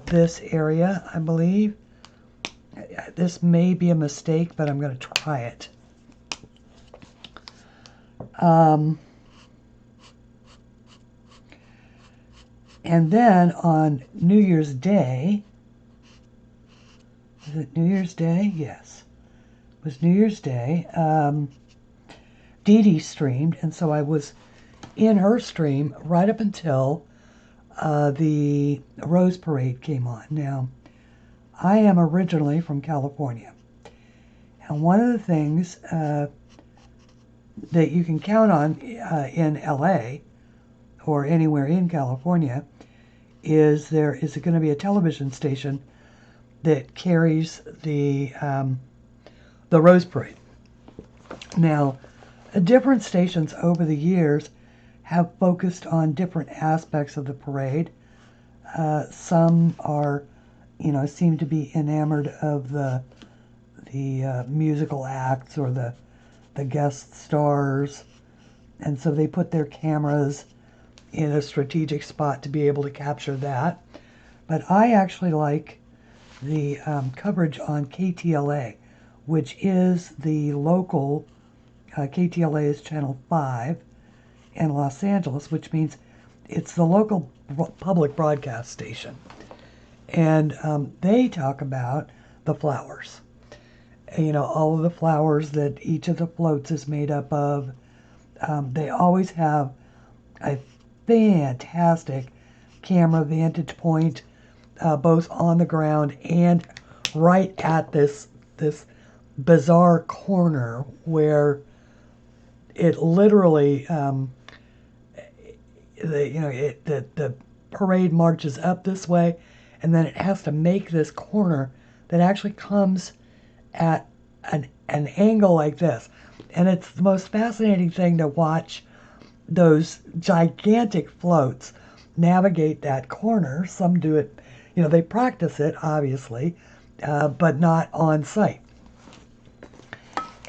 this area, I believe. This may be a mistake, but I'm going to try it. And then on New Year's Day, is it New Year's Day? Yes, it was New Year's Day. Dee Dee streamed, and so I was in her stream right up until the Rose Parade came on. Now, I am originally from California, and one of the things that you can count on in LA or anywhere in California is there is going to be a television station that carries the Rose Parade. Now, different stations over the years have focused on different aspects of the parade. Some are, seem to be enamored of the musical acts or the guest stars, and so they put their cameras in a strategic spot to be able to capture that. But I actually like the coverage on KTLA, which is the local, KTLA is channel 5 in Los Angeles, which means it's the local public broadcast station. And they talk about the flowers. All of the flowers that each of the floats is made up of. They always have a fantastic camera vantage point, both on the ground and right at this bizarre corner where it literally, the parade marches up this way, and then it has to make this corner that actually comes at an angle like this. And it's the most fascinating thing to watch those gigantic floats navigate that corner. Some do it, they practice it, obviously, but not on site.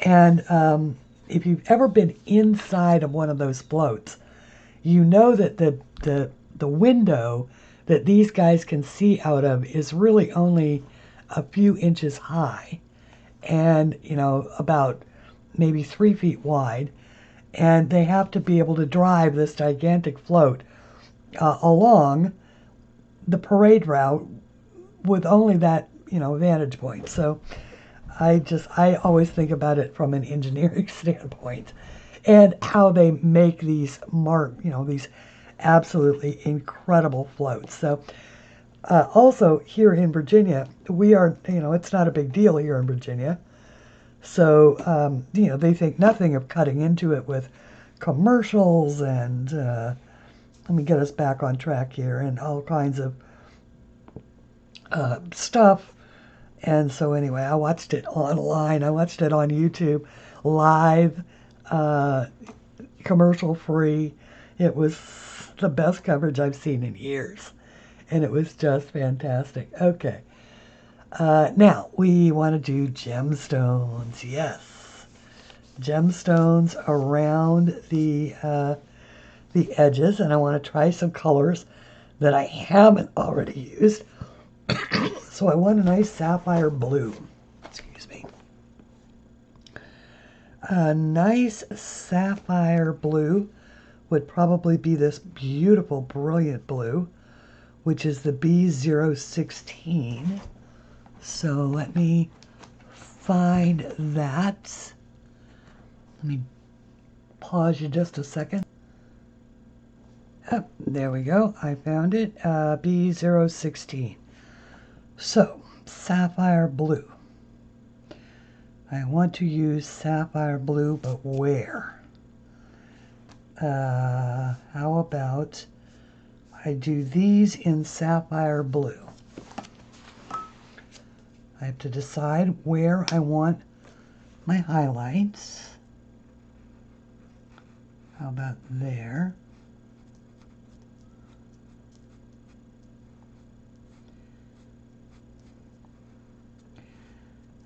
And if you've ever been inside of one of those floats, you know that the window that these guys can see out of is really only a few inches high and, about maybe 3 feet wide. And they have to be able to drive this gigantic float along the parade route with only that, vantage point. So I always think about it from an engineering standpoint and how they make these these absolutely incredible floats. So also here in Virginia, we are, it's not a big deal here in Virginia. So, they think nothing of cutting into it with commercials and, let me get us back on track here, and all kinds of stuff. And so anyway, I watched it online. I watched it on YouTube, live, commercial free. It was the best coverage I've seen in years. And it was just fantastic. Okay. Now, we want to do gemstones. Yes. Gemstones around the edges. And I want to try some colors that I haven't already used. So I want a nice sapphire blue. Excuse me. A nice sapphire blue would probably be this beautiful, brilliant blue, which is the B016. So let me find that. Let me pause you just a second. Oh, there we go. I found it. B016. So, sapphire blue. I want to use sapphire blue, but where? How about I do these in sapphire blue? I have to decide where I want my highlights. How about there?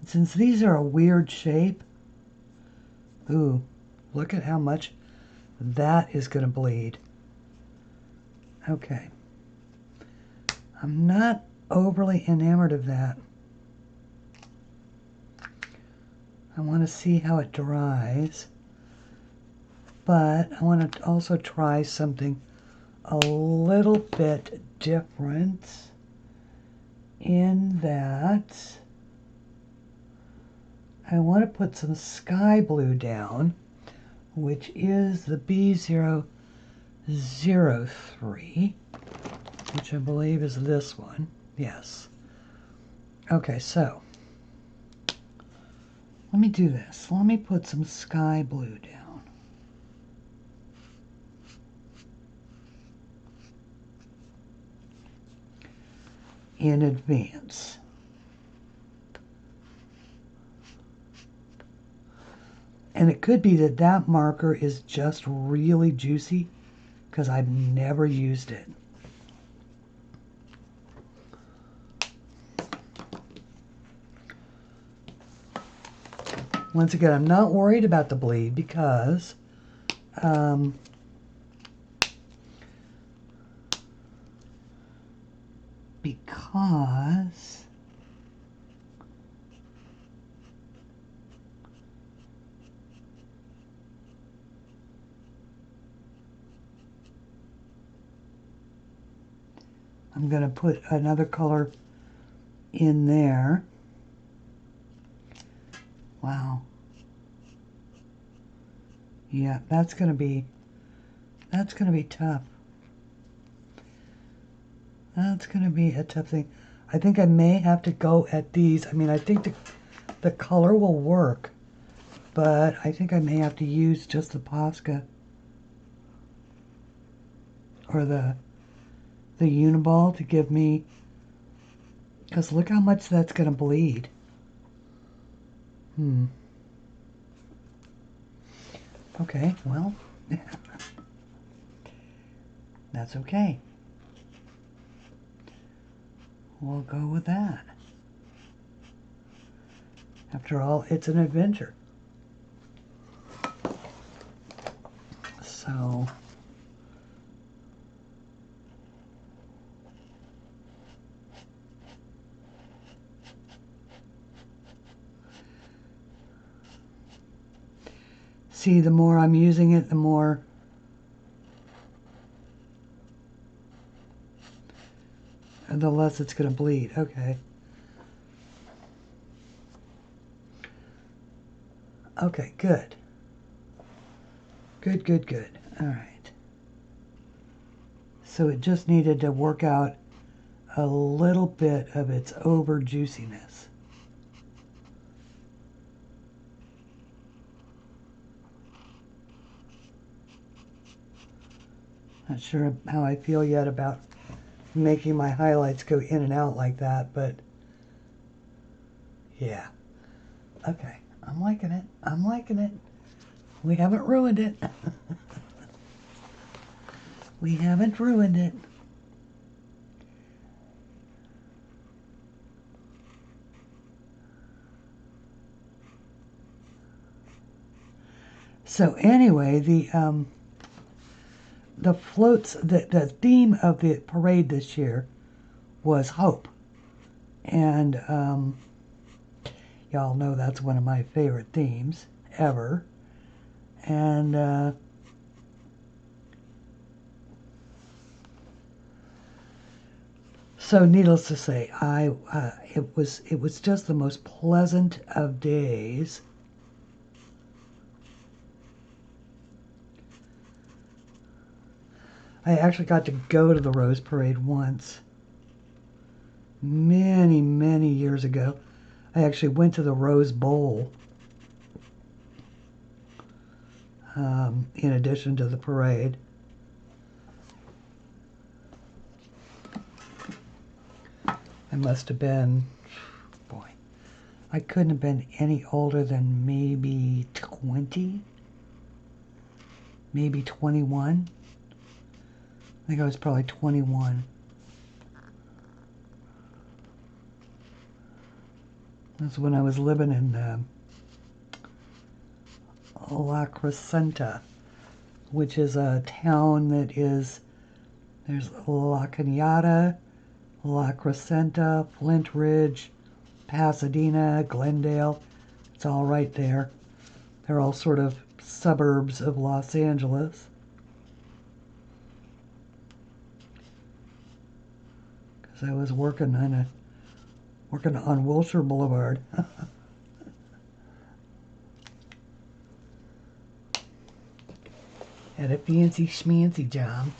Since these are a weird shape, ooh, look at how much that is going to bleed. Okay. I'm not overly enamored of that. I want to see how it dries, but I want to also try something a little bit different in that I want to put some sky blue down, which is the B003, which I believe is this one. Yes. Okay, so let me do this. Let me put some sky blue down. In advance. And it could be that that marker is just really juicy because I've never used it. Once again, I'm not worried about the bleed because I'm going to put another color in there. Wow. Yeah, that's going to be tough. That's going to be a tough thing. I think I may have to go at these. I mean, I think the color will work, but I think I may have to use just the Posca or the Uniball to give me, because look how much that's going to bleed. Okay, well, that's okay. We'll go with that. After all, it's an adventure. So, see, the more I'm using it, the more the less it's going to bleed. Okay. Okay, good. Good, good, good. All right. So it just needed to work out a little bit of its over juiciness. Not sure how I feel yet about making my highlights go in and out like that, but yeah. Okay, I'm liking it. I'm liking it. We haven't ruined it. We haven't ruined it. So anyway, the floats, the theme of the parade this year was hope. And y'all know that's one of my favorite themes ever. And so needless to say, it was just the most pleasant of days. I actually got to go to the Rose Parade once. Many, many years ago. I actually went to the Rose Bowl. In addition to the parade. I must have been, boy, I couldn't have been any older than maybe 20, maybe 21. I think I was probably 21. That's when I was living in La Crescenta, which is a town that is, there's La Cañada, La Crescenta, Flint Ridge, Pasadena, Glendale. It's all right there. They're all sort of suburbs of Los Angeles. Because I was working on Wilshire Boulevard. Had a fancy schmancy job.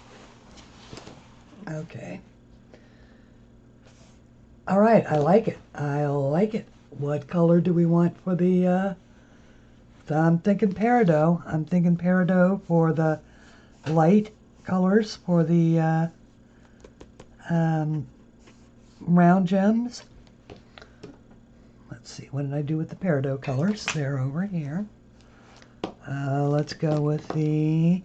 Okay. All right, I like it. I like it. What color do we want for the, so I'm thinking peridot. I'm thinking peridot for the light colors for the round gems. Let's see, what did I do with the peridot colors? They're over here. Let's go with the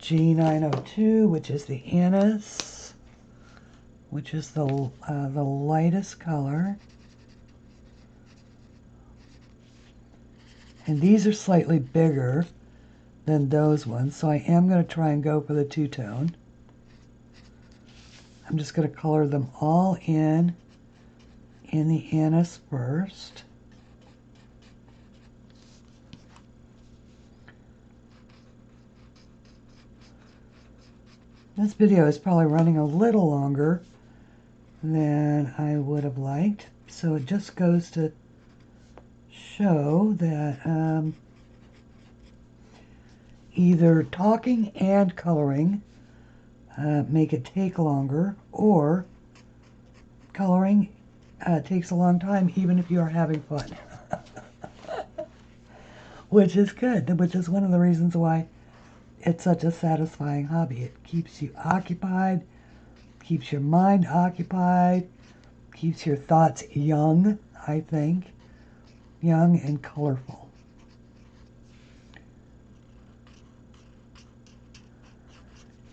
G902, which is the anise, which is the lightest color. And these are slightly bigger than those ones, so I am going to try and go for the two-tone. I'm just going to color them all in the anise first. This video is probably running a little longer than I would have liked, so it just goes to show that either talking and coloring make it take longer, or coloring takes a long time even if you are having fun. Which is good, which is one of the reasons why it's such a satisfying hobby. It keeps you occupied, keeps your mind occupied, keeps your thoughts young, I think. Young and colorful.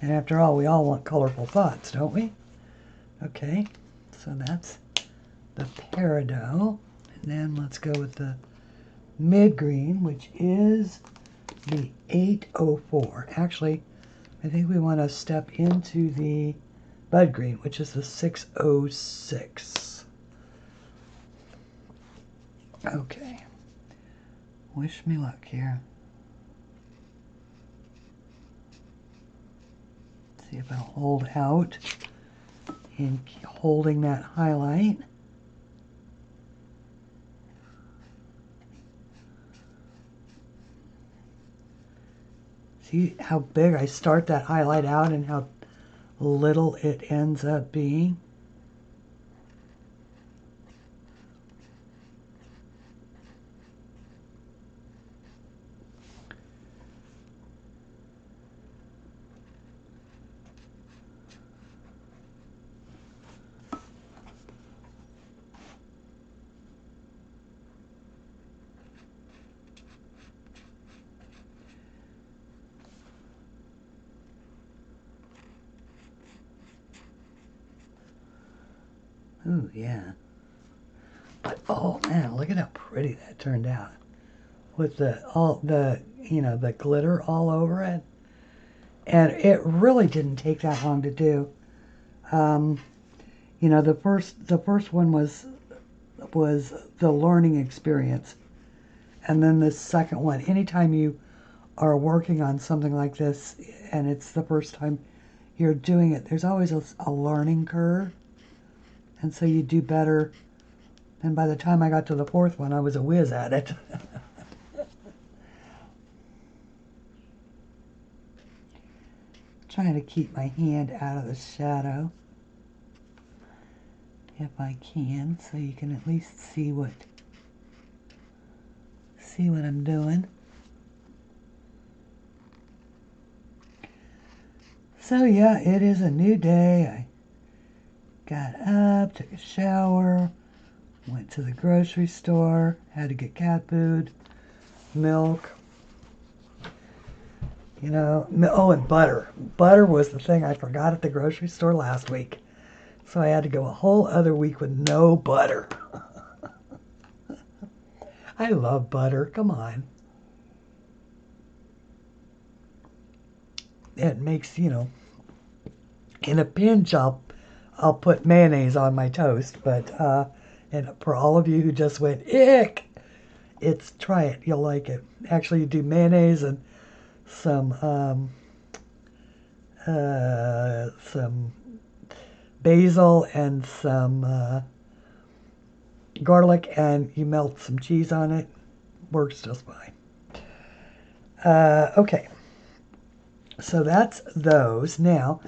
And after all, we all want colorful thoughts, don't we? Okay, so that's the peridot. And then let's go with the mid-green, which is the 804. Actually, I think we want to step into the bud green, which is the 606. Okay. Wish me luck here. See if I'll hold out in holding that highlight. See how big I start that highlight out and how little it ends up being? Ooh, yeah. But oh man, look at how pretty that turned out. With the the glitter all over it. And it really didn't take that long to do. The first one was the learning experience. And then the second one, anytime you are working on something like this and it's the first time you're doing it, there's always a learning curve. And so you do better. And by the time I got to the fourth one, I was a whiz at it. Trying to keep my hand out of the shadow if I can, so you can at least see what I'm doing. So yeah, it is a new day. I got up, took a shower, went to the grocery store, had to get cat food, milk. Oh, and butter. Butter was the thing I forgot at the grocery store last week. So I had to go a whole other week with no butter. I love butter. Come on. It makes, in a pinch I'll put mayonnaise on my toast, but and for all of you who just went, ick, try it. You'll like it. Actually, you do mayonnaise and some basil and some garlic, and you melt some cheese on it. Works just fine. Okay, so that's those. Now,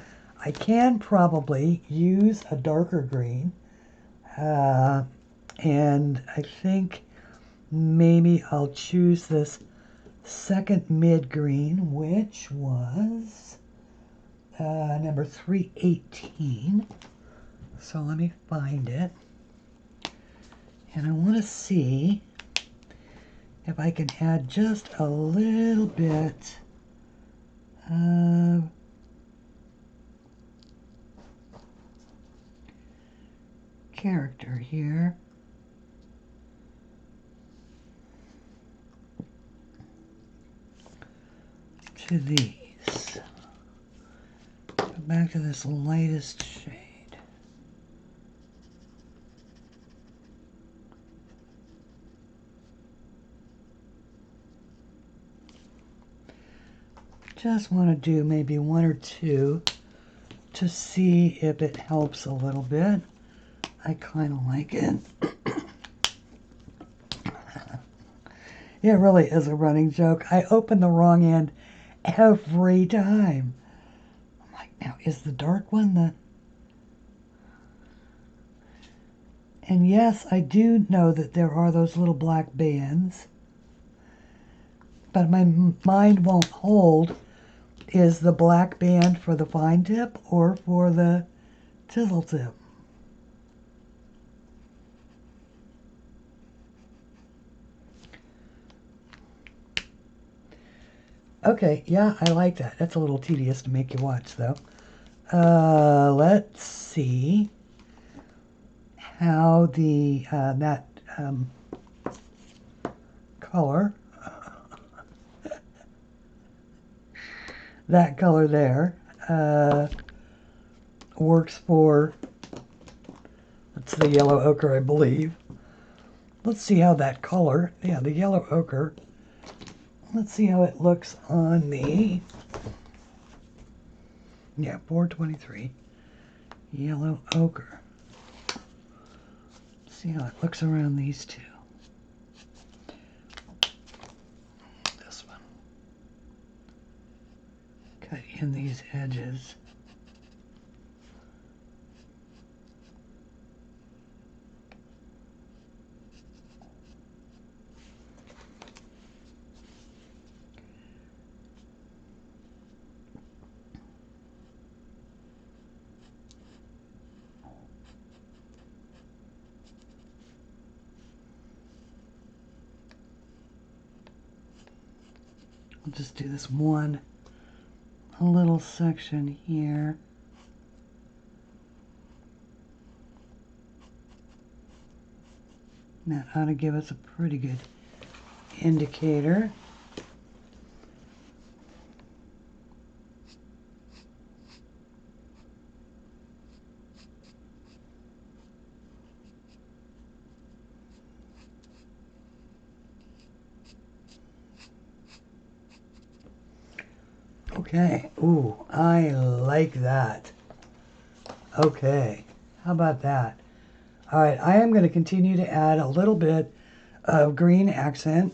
I can probably use a darker green, and I think maybe I'll choose this second mid green, which was number 318. So let me find it. And I want to see if I can add just a little bit of character here. To these. Go back to this lightest shade. Just want to do maybe one or two to see if it helps a little bit. I kind of like it. It really is a running joke. I open the wrong end every time. I'm like, Now, is the dark one the... And yes, I do know that there are those little black bands. But my mind won't hold, is the black band for the fine tip or for the chisel tip? Okay, yeah, I like that. That's a little tedious to make you watch, though. Let's see how the that color, that color there, works for, that's the yellow ochre, I believe. Let's see how that color, yeah, the yellow ochre, let's see how it looks on the, yeah, 423, yellow ochre. Let's see how it looks around these two. This one. Cut in these edges. I'll just do this one little section here. And that ought to give us a pretty good indicator. Okay, ooh, I like that. Okay, how about that? All right, I am going to continue to add a little bit of green accent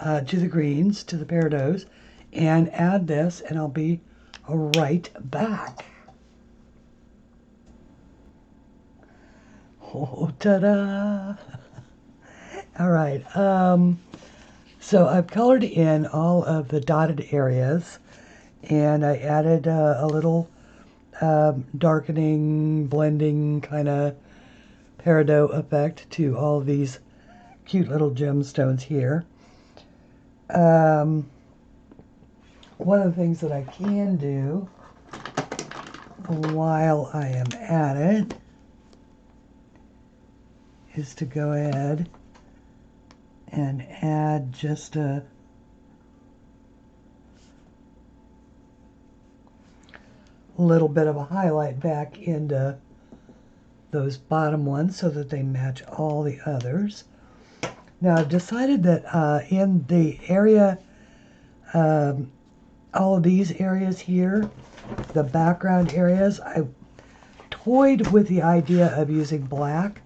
to the greens, to the peridot, and add this, and I'll be right back. Oh, ta-da! All right, so I've colored in all of the dotted areas, and I added a little darkening, blending kind of peridot effect to all of these cute little gemstones here. One of the things that I can do while I am at it is to go ahead and add just a little bit of a highlight back into those bottom ones so that they match all the others. Now I've decided that in the area, all of these areas here, the background areas, I toyed with the idea of using black,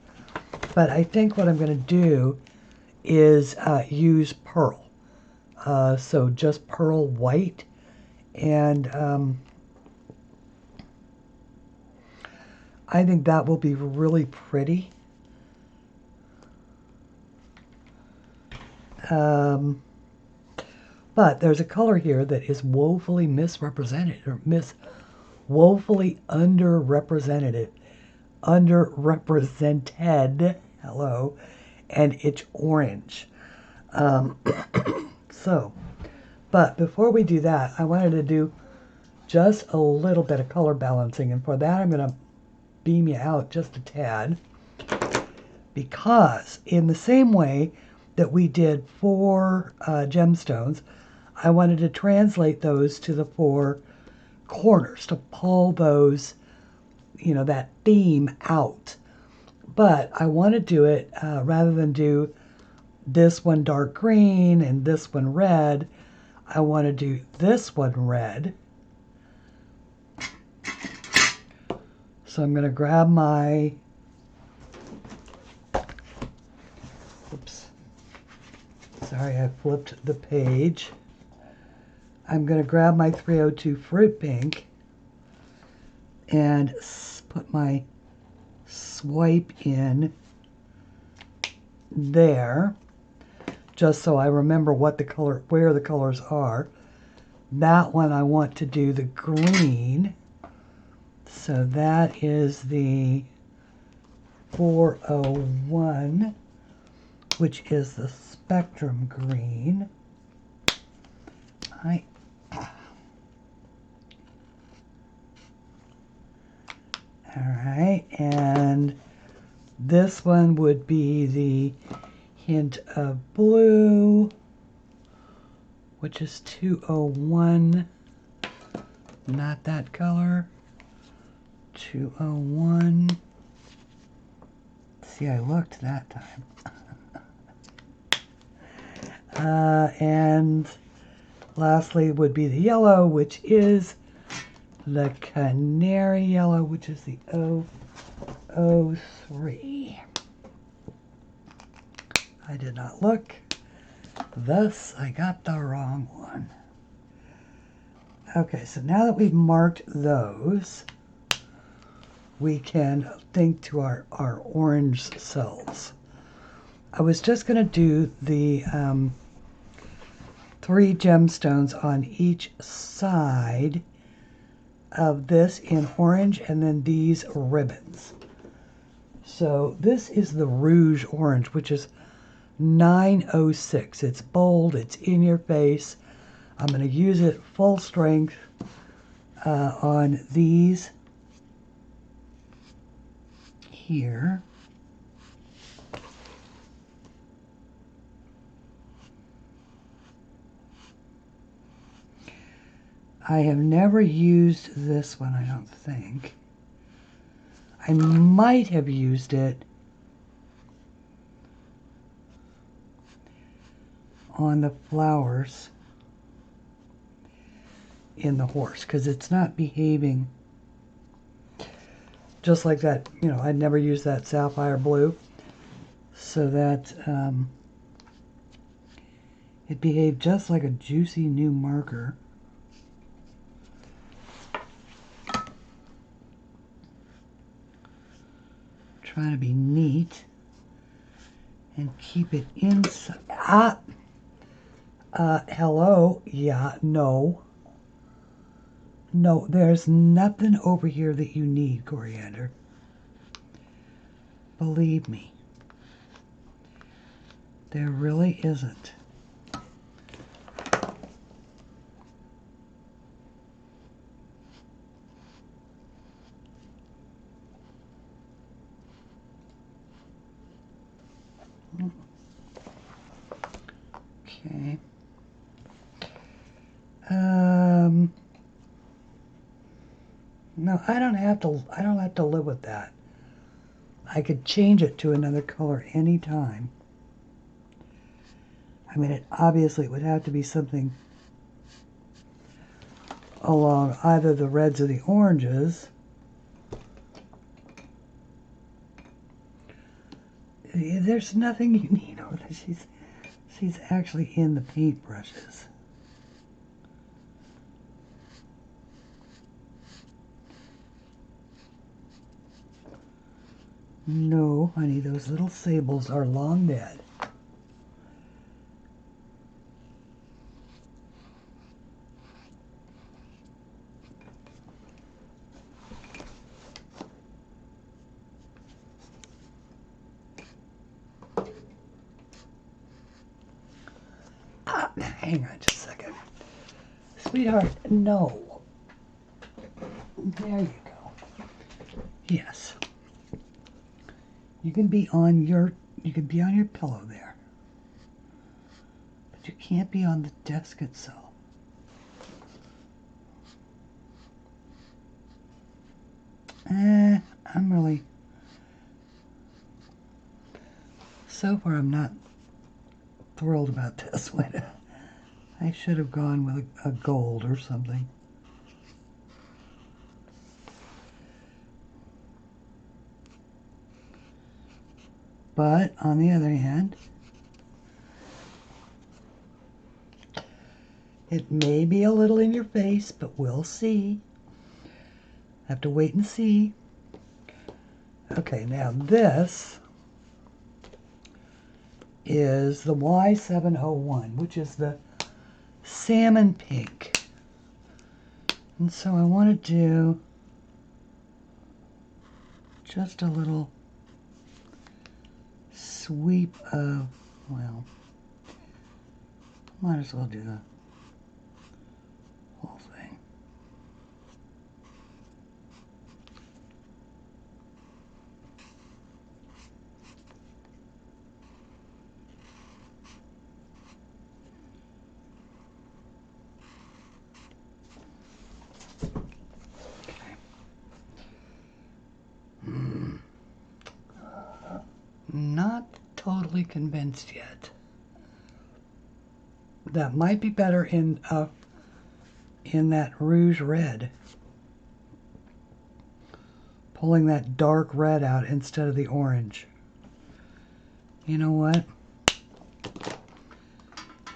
but I think what I'm going to do is use pearl. So just pearl white, and I think that will be really pretty. But there's a color here that is woefully misrepresented, or woefully underrepresented, hello, and it's orange. But before we do that, I wanted to do just a little bit of color balancing, and for that I'm going to beam you out just a tad, because in the same way that we did 4 gemstones, I wanted to translate those to the 4 corners, to pull those, you know, that theme out. But I want to do it, rather than do this one dark green and this one red, I want to do this one red. So I'm going to grab my, oops, sorry, I flipped the page. I'm going to grab my 302 Fruit Pink, and put my swipe in there, just so I remember what the color, where the colors are. That one I want to do the green, so that is the 401, which is the spectrum green. Alright, and this one would be the hint of blue, which is 201, not that color, 201. See, I looked that time. And lastly would be the yellow, which is the canary yellow, which is the 003. I did not look, thus I got the wrong one. Okay, so now that we've marked those, we can think to our orange cells. I was just going to do the 3 gemstones on each side of this in orange, and then these ribbons. So this is the rouge orange, which is 906. It's bold, it's in your face. I'm going to use it full strength on these here. I have never used this one, I don't think. I might have used it on the flowers in the horse, because it's not behaving just like that. You know, I'd never used that sapphire blue, so that it behaved just like a juicy new marker. Trying to be neat and keep it inside. Hello? Yeah, no. No, there's nothing over here that you need, Coriander. Believe me. There really isn't. Okay. No, I don't have to live with that. I could change it to another color anytime. I mean, it obviously would have to be something along either the reds or the oranges. There's nothing you need over there. She's actually in the paintbrushes. No, honey, those little sables are long dead. Hang on just a second. Sweetheart, no. There you go. Yes. You can be on your pillow there. But you can't be on the desk itself. I'm really, so far I'm not thrilled about this one. I should have gone with a gold or something. But on the other hand, it may be a little in your face, but we'll see. Have to wait and see. Okay, now this is the Y701, which is the salmon pink. And so I want to do just a little sweep of, well, might as well do the whole thing. Not totally convinced yet. That might be better in that rouge red. Pulling that dark red out instead of the orange. You know what?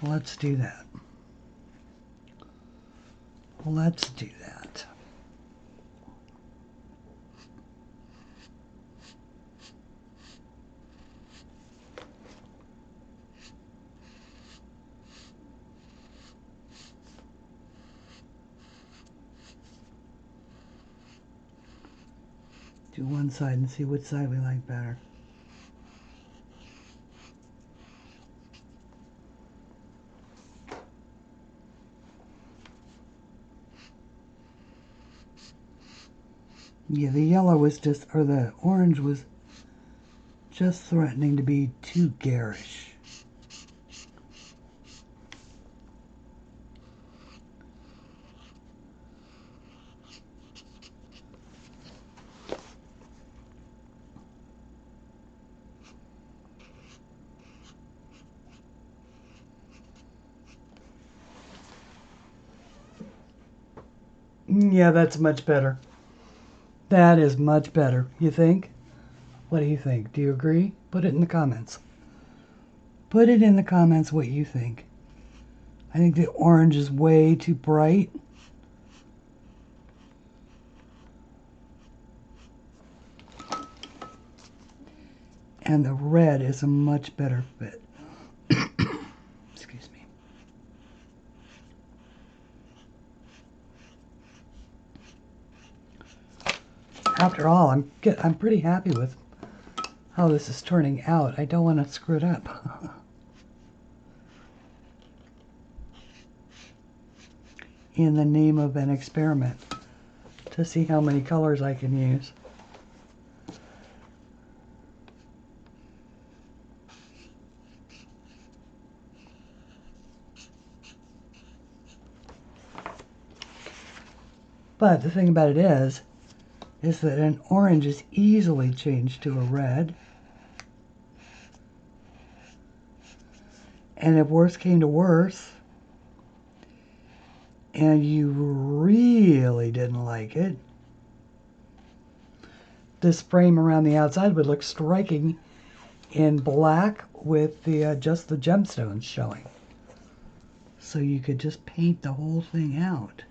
Let's do that. Let's do that. Do one side and see which side we like better. Yeah, the yellow was just, or the orange was just threatening to be too garish. Yeah, that's much better. That is much better. You think? What do you think? Do you agree? Put it in the comments. Put it in the comments what you think. I think the orange is way too bright. And the red is a much better fit. Excuse me. After all, I'm pretty happy with how this is turning out. I don't want to screw it up. In the name of an experiment to see how many colors I can use. But the thing about it is that an orange is easily changed to a red. And if worse came to worse, and you really didn't like it, this frame around the outside would look striking in black with the just the gemstones showing. So you could just paint the whole thing out.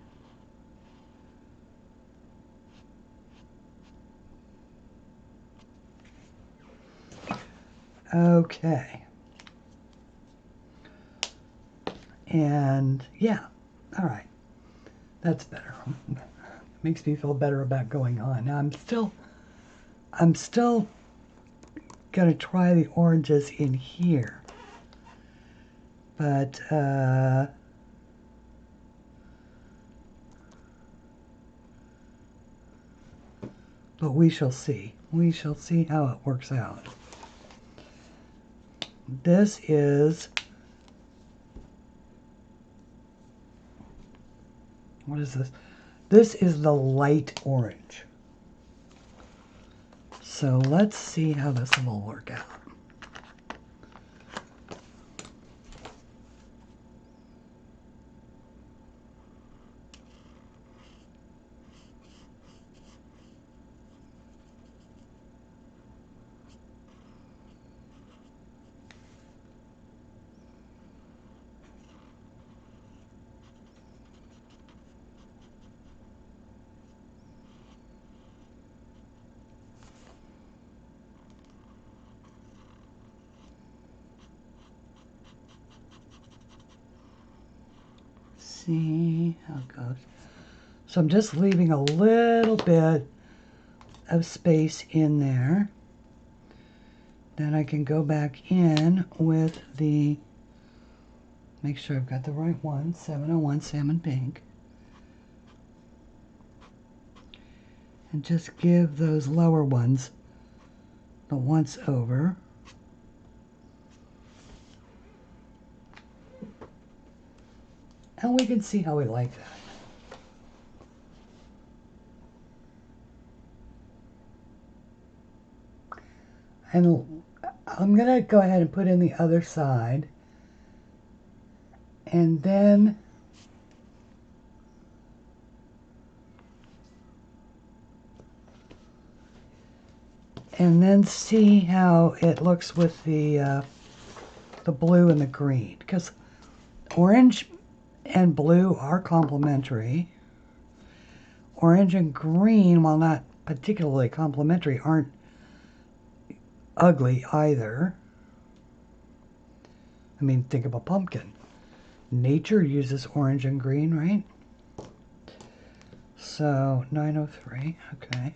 Okay. And yeah, all right. That's better. Makes me feel better about going on. Now I'm still gonna try the oranges in here. But we shall see. We shall see how it works out. This is, what is this? This is the light orange. So let's see how this will work out. see how it goes. So I'm just leaving a little bit of space in there. Then I can go back in with the, make sure I've got the right one, 701 Salmon Pink. And just give those lower ones the once over. And we can see how we like that. And I'm going to go ahead and put in the other side. And then see how it looks with the blue and the green, because orange and blue are complementary. Orange and green, while not particularly complementary, aren't ugly either. I mean, think of a pumpkin. Nature uses orange and green, right? So 903, okay.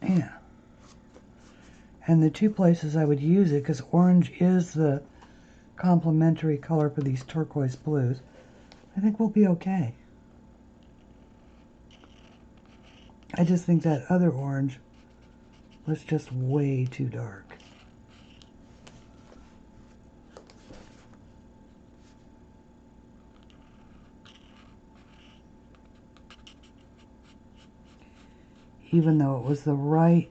Yeah. And the two places I would use it, because orange is the complementary color for these turquoise blues, I think we'll be okay. I just think that other orange was just way too dark. Even though it was the right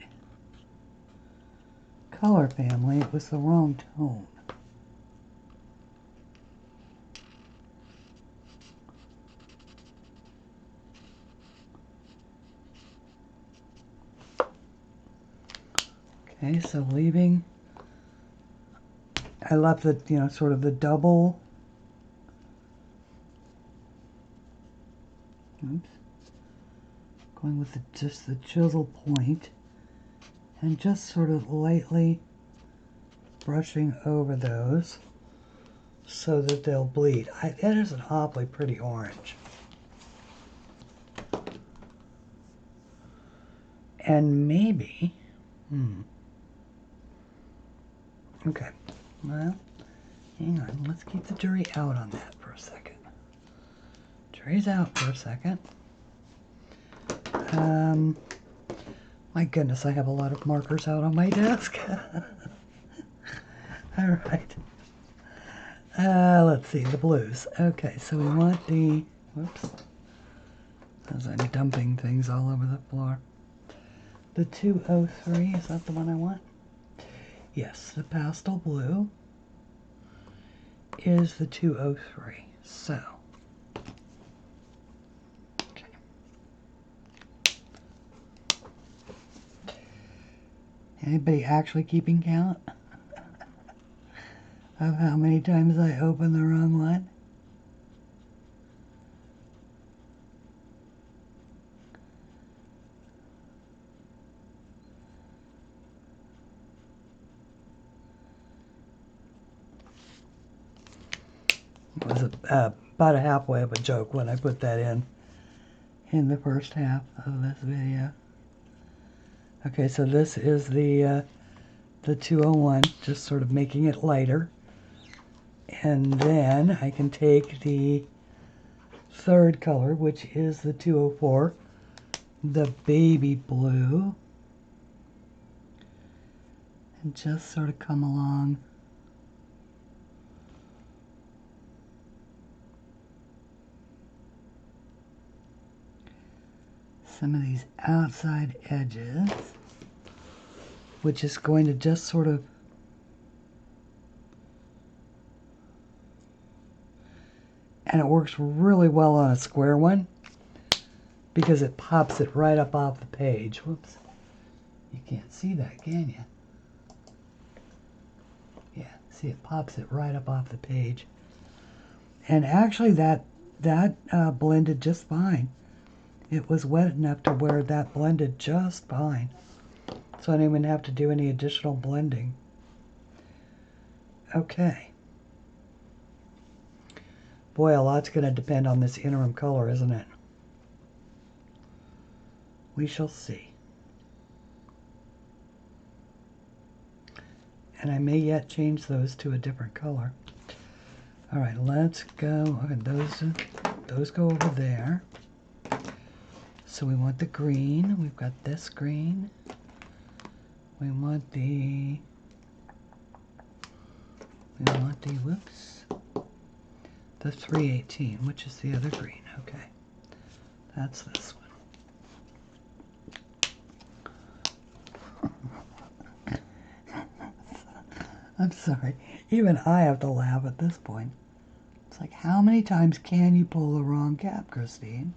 color family, it was the wrong tone. Okay, so leaving, I left the, you know, sort of the double, oops, going with just the chisel point, and just sort of lightly brushing over those so that they'll bleed. That is an awfully pretty orange. And maybe, okay, well, hang on, let's keep the jury out on that for a second. Jury's out for a second. My goodness, I have a lot of markers out on my desk. All right. Let's see, the blues. Okay, so we want the, whoops, as I'm dumping things all over the floor. The 203, is that the one I want? Yes, the pastel blue is the 203. So, okay. Anybody actually keeping count of how many times I opened the wrong one? It was about a halfway of a joke when I put that in the first half of this video. Okay, so this is the 201, just sort of making it lighter. And then I can take the third color, which is the 204, the baby blue, and just sort of come along some of these outside edges, which is going to just sort of and it works really well on a square one because it pops it right up off the page. Whoops. You can't see that, can you? Yeah, see, it pops it right up off the page. And actually that blended just fine. It was wet enough to where that blended just fine. So I didn't even have to do any additional blending. Okay. Boy, a lot's going to depend on this interim color, isn't it? We shall see. And I may yet change those to a different color. All right, let's go. Okay, those go over there. So we want the green. We've got this green. We want the whoops, the 318, which is the other green. Okay, that's this one. I'm sorry. Even I have to laugh at this point. It's like, how many times can you pull the wrong cap, Christine?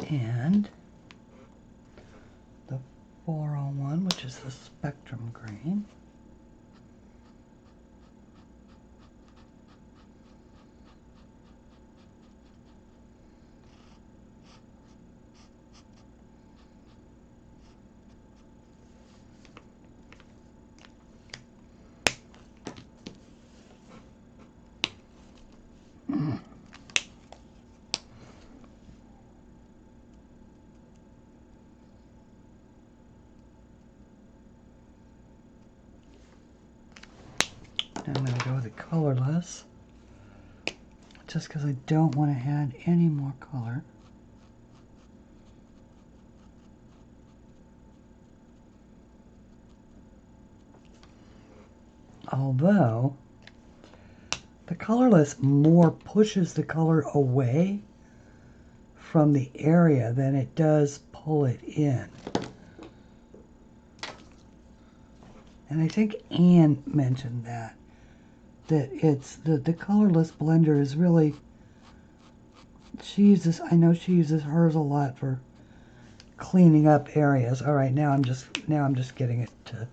And the 401, which is the spectrum green. I'm going to go with the colorless, just because I don't want to add any more color. Although, the colorless more pushes the color away from the area than it does pull it in. And I think Anne mentioned that it's the colorless blender is really, I know she uses hers a lot for cleaning up areas. All right, now I'm just getting it to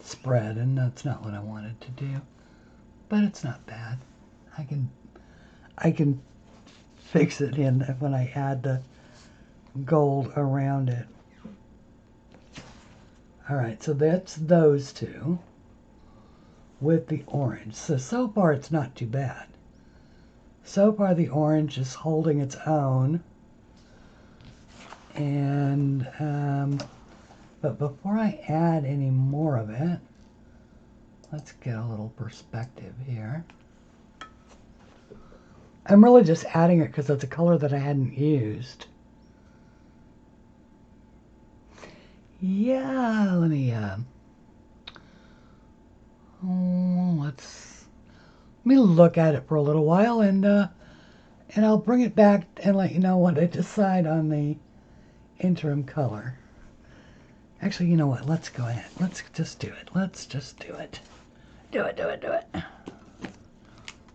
spread, and that's not what I wanted to do. But it's not bad. I can fix it in when I add the gold around it. All right, so that's those two with the orange. So far it's not too bad. So far the orange is holding its own. And, but before I add any more of it, let's get a little perspective here. I'm really just adding it because it's a color that I hadn't used. Yeah, let me look at it for a little while, and I'll bring it back and let you know what I decide on the interim color. Actually, you know what? Let's go ahead. Let's just do it. Let's just do it. Do it.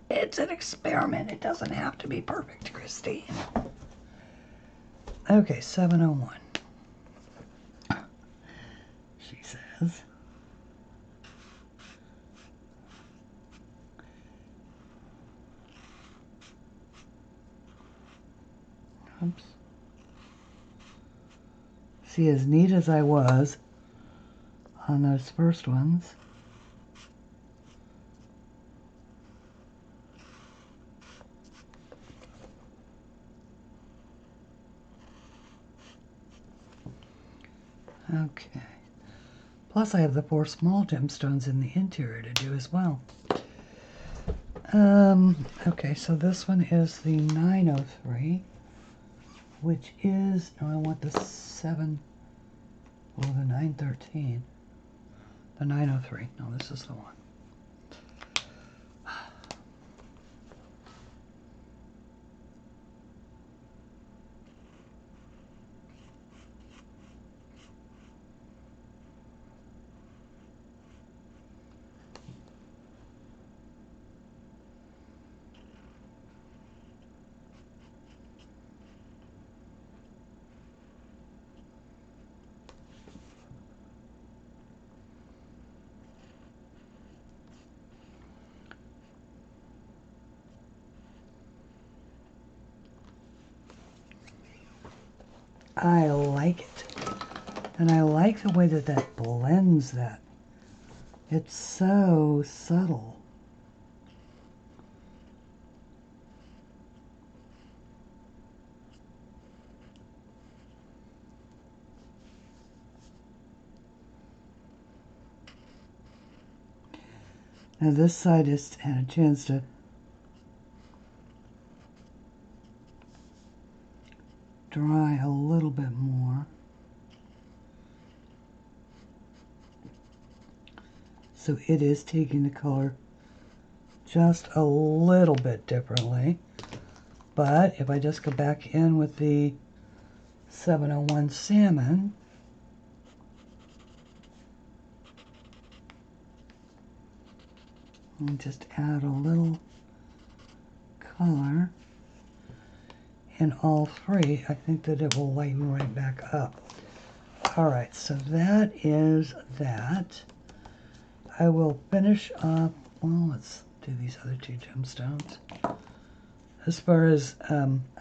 It's an experiment. It doesn't have to be perfect, Christine. Okay, 701. She says. Oops. See, as neat as I was on those first ones, okay. Plus I have the 4 small gemstones in the interior to do as well. Okay, so this one is the 903, which is, no, I want the 913. The 903, no, this is the one. I like it. And I like the way that that blends that. It's so subtle. Now this side has had a chance to dry a little bit more. So it is taking the color just a little bit differently. But if I just go back in with the 701 Salmon, and just add a little color in all three, I think that it will lighten right back up. Alright, so that is that. I will finish up, well, let's do these other two gemstones. As far as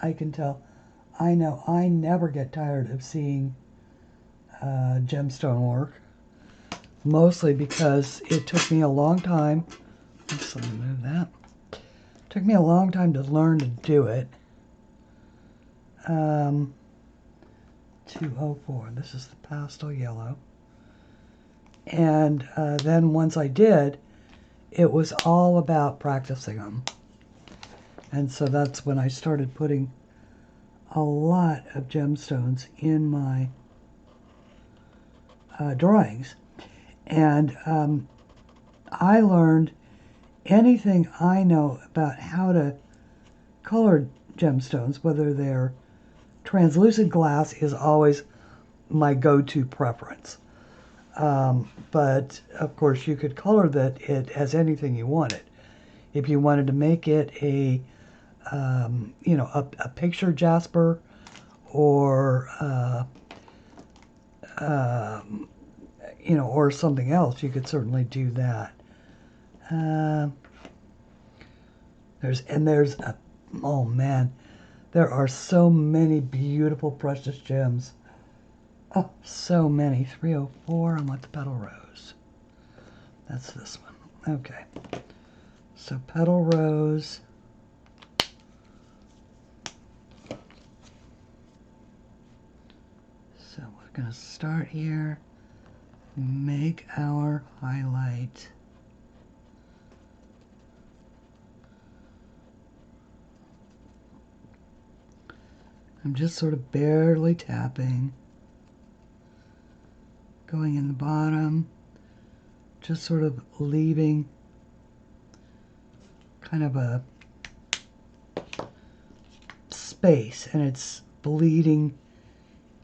I can tell, I know I never get tired of seeing gemstone work. Mostly because it took me a long time. Let's let me move that. It took me a long time to learn to do it. 204. This is the pastel yellow. And then once I did, it was all about practicing them. And so that's when I started putting a lot of gemstones in my drawings. And I learned anything I know about how to color gemstones, whether they're translucent glass, is always my go-to preference. But of course you could color that it as anything you wanted. If you wanted to make it a you know, a picture jasper, or you know, or something else, you could certainly do that. There's a, oh man, there are so many beautiful precious gems. Oh, so many. 304 on what, the petal rose. That's this one. Okay. So petal rose. So we're going to start here. Make our highlight. I'm just sort of barely tapping. Going in the bottom. Just sort of leaving kind of a space, and it's bleeding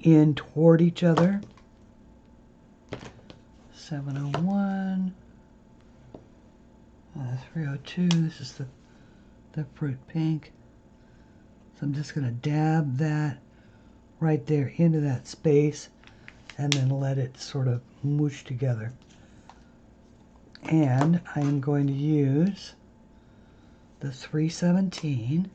in toward each other. 701, 302, this is the fruit pink. So I'm just going to dab that right there into that space and then let it sort of moosh together. And I am going to use the 317.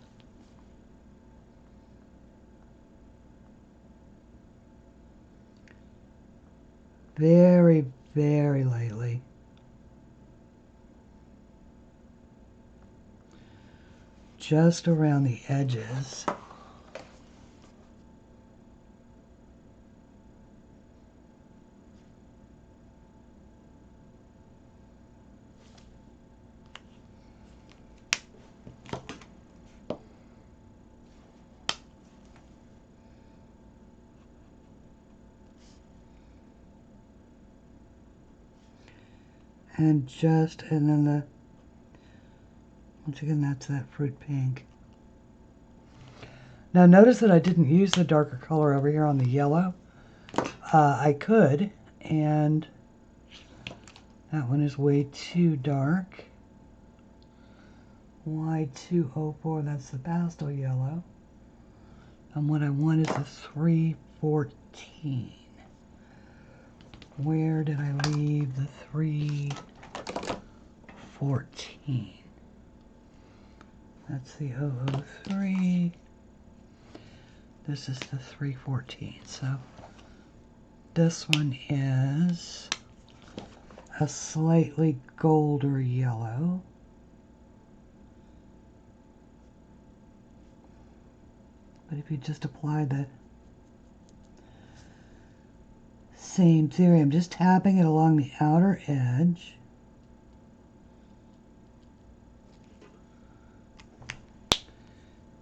Very, very lightly. Just around the edges. And then once again, that's that fruit pink. Now notice that I didn't use the darker color over here on the yellow. I could, and that one is way too dark. Y204, that's the pastel yellow. And what I want is the 314. Where did I leave the 314? That's the 003. This is the 314. So this one is a slightly golder yellow. But if you just apply the same theory, I'm just tapping it along the outer edge.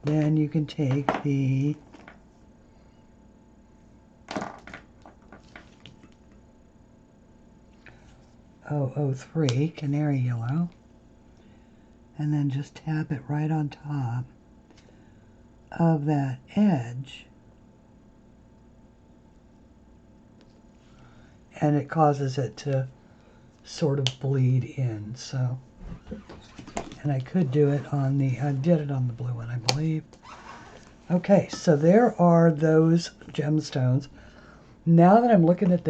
Then you can take the .003 canary yellow and then just tap it right on top of that edge, and it causes it to sort of bleed in. So, and I could do it on the, I did it on the blue one, I believe. Okay, so there are those gemstones. Now that I'm looking at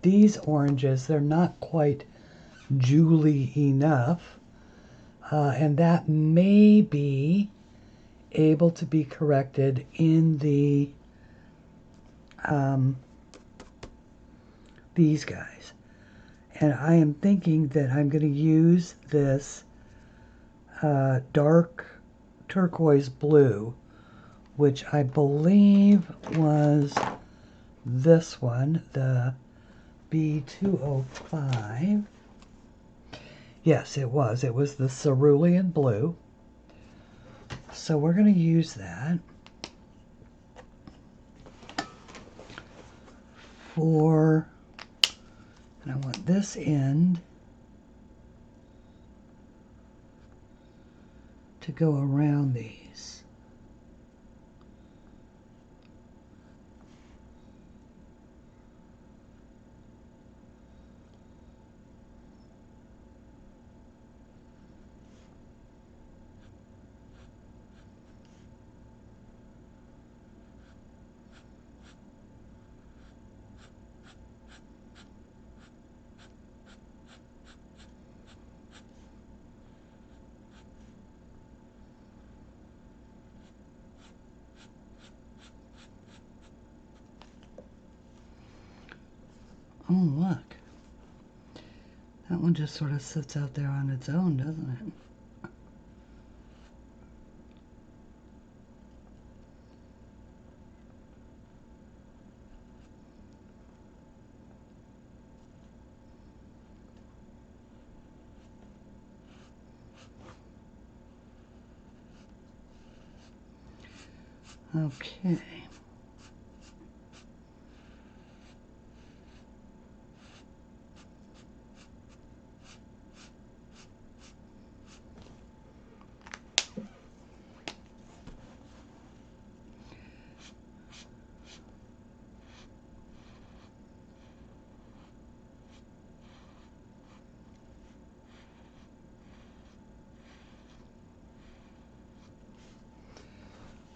these oranges, they're not quite jewelly enough, and that may be able to be corrected in the these guys. And I am thinking that I'm going to use this dark turquoise blue, which I believe was this one, the B205. Yes, it was. It was the cerulean blue. So we're going to use that for, and I want this end to go around these. Oh, look. That one just sort of sits out there on its own, doesn't it? Okay.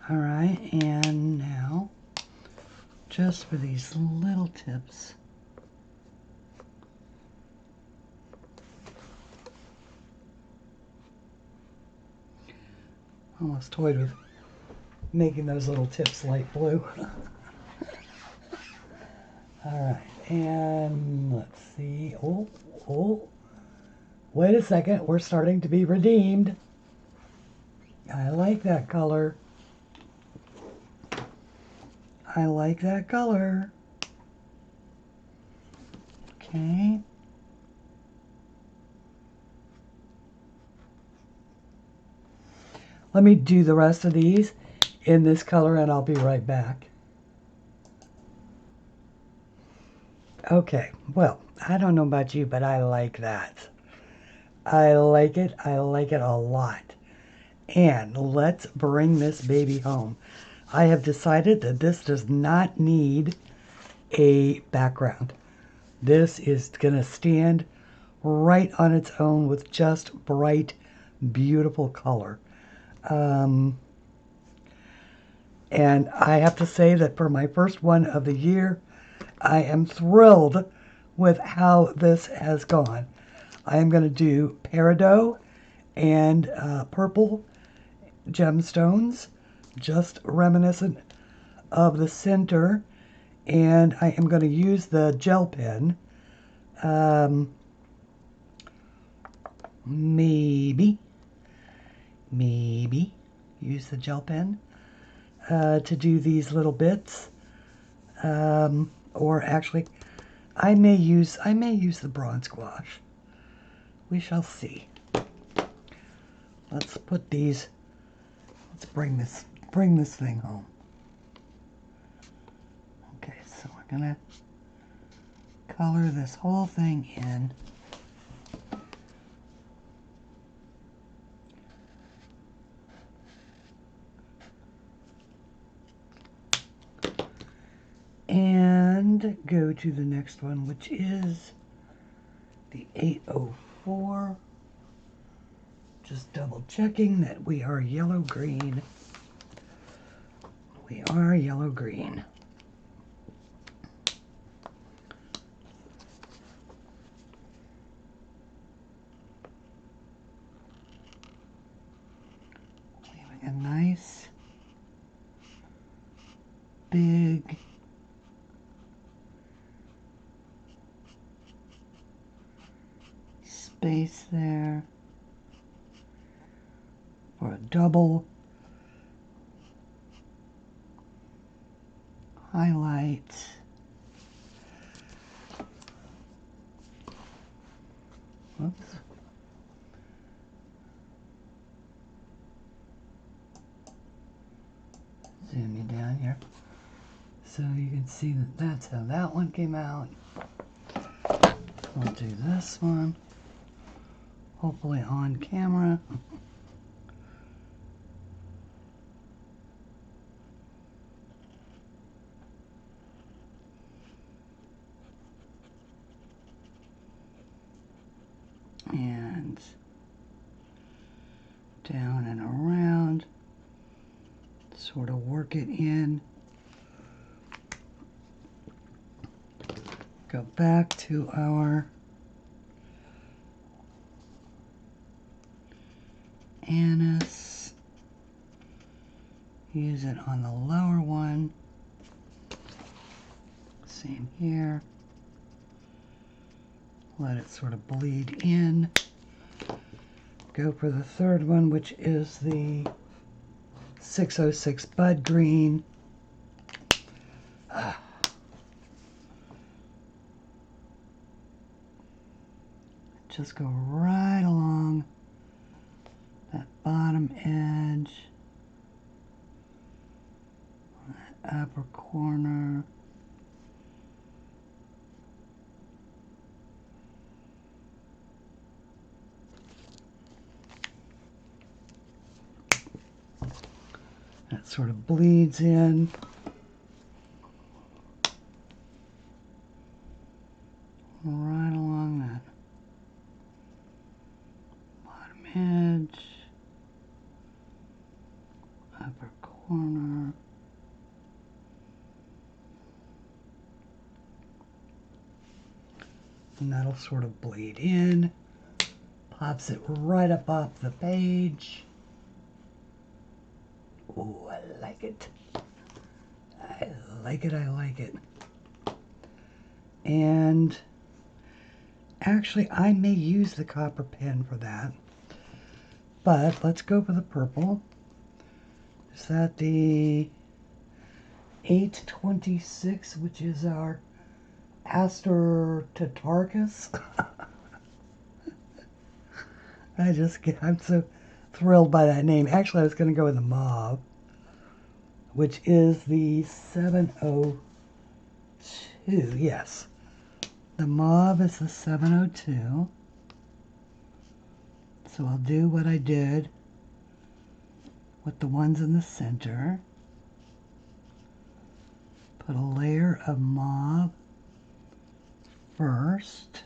All right, and now, just for these little tips, almost toyed with making those little tips light blue. All right, and let's see. Oh, wait a second. We're starting to be redeemed. I like that color. I like that color. Okay. Let me do the rest of these in this color and I'll be right back. Okay, well, I don't know about you, but I like that. I like it a lot. And let's bring this baby home. I have decided that this does not need a background. This is going to stand right on its own with just bright, beautiful color. And I have to say that for my first one of the year, I am thrilled with how this has gone. I am going to do peridot and purple gemstones, just reminiscent of the center, and I am going to use the gel pen. Maybe use the gel pen to do these little bits. Or actually, I may use the bronze gouache. We shall see. Let's put these. Let's bring this thing home. Okay, so we're gonna color this whole thing in. And go to the next one, which is the 804. Just double checking that we are yellow-green. We are yellow-green. Leaving a nice, big space there for a double highlight. Whoops. Zoom you down here so you can see that that's how that one came out. We'll do this one, hopefully on camera. And down and around, sort of work it in. Go back to our anise. Use it on the lower one. Same here. Let it sort of bleed in. Go for the third one, which is the 606 Bud Green. Just go right along that bottom edge, that upper corner. That sort of bleeds in. Right along that bottom edge, upper corner. And that'll sort of bleed in. Pops it right up off the page. Oh, I like it. I like it, I like it. And actually, I may use the copper pen for that. But let's go for the purple. Is that the 826, which is our Aster-Tatarchus? I'm so thrilled by that name. Actually, I was going to go with the mauve, which is the 702. Yes, the mauve is the 702. So I'll do what I did with the ones in the center. Put a layer of mauve first.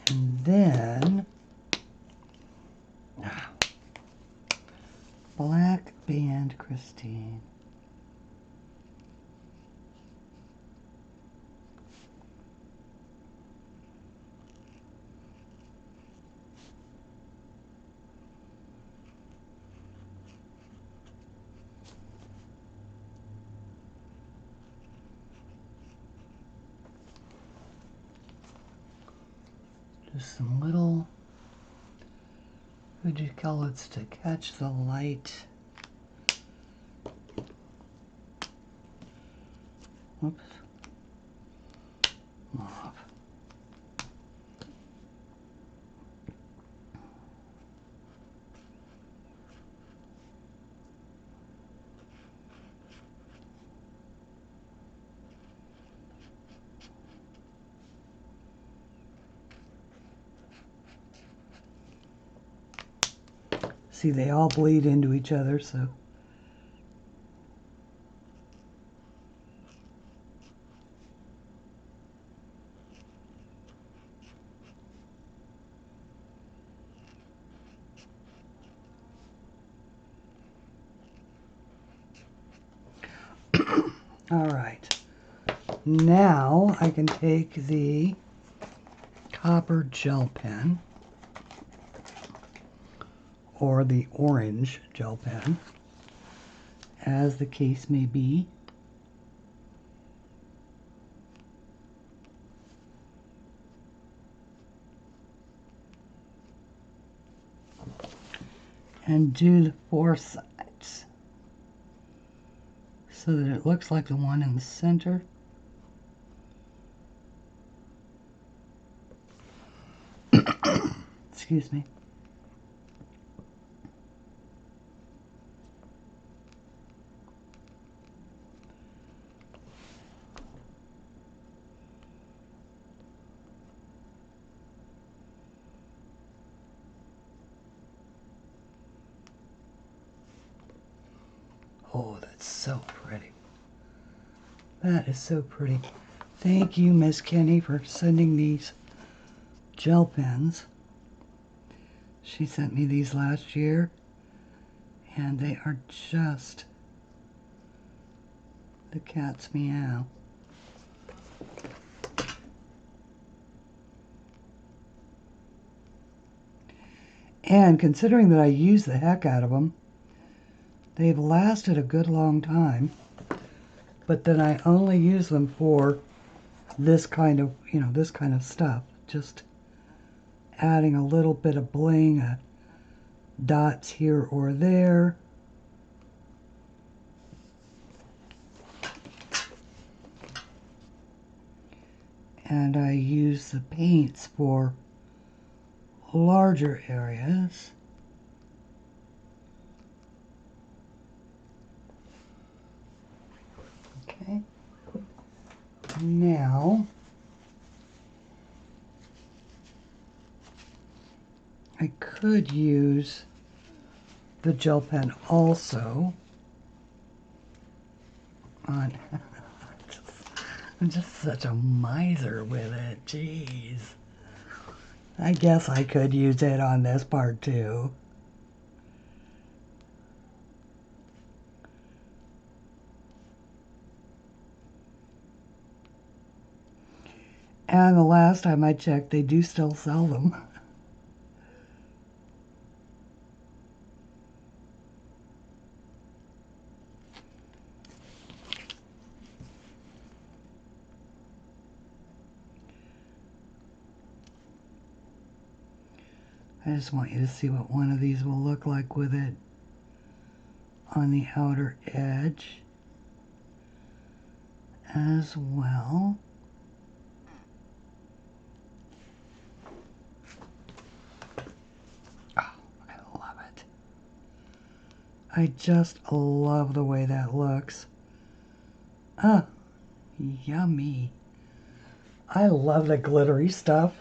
And then Black Band Christine. Just some little, what do you call it, to catch the light. Oops. Off. See, they all bleed into each other, so. All right. Now I can take the copper gel pen, or the orange gel pen, as the case may be. And do the four sides so that it looks like the one in the center. Excuse me. Oh, that's so pretty. That is so pretty. Thank you, Miss Kenny, for sending these gel pens. She sent me these last year, and they are just the cat's meow. And considering that I use the heck out of them, they've lasted a good long time. But then I only use them for this kind of, this kind of stuff. Just adding a little bit of bling, dots here or there. And I use the paints for larger areas. Okay. Now, I could use the gel pen also on, I'm just such a miser with it, jeez. I guess I could use it on this part too. And the last time I checked, they do still sell them. I just want you to see what one of these will look like with it on the outer edge as well. Oh, I love it. I just love the way that looks. Ah, yummy. I love the glittery stuff.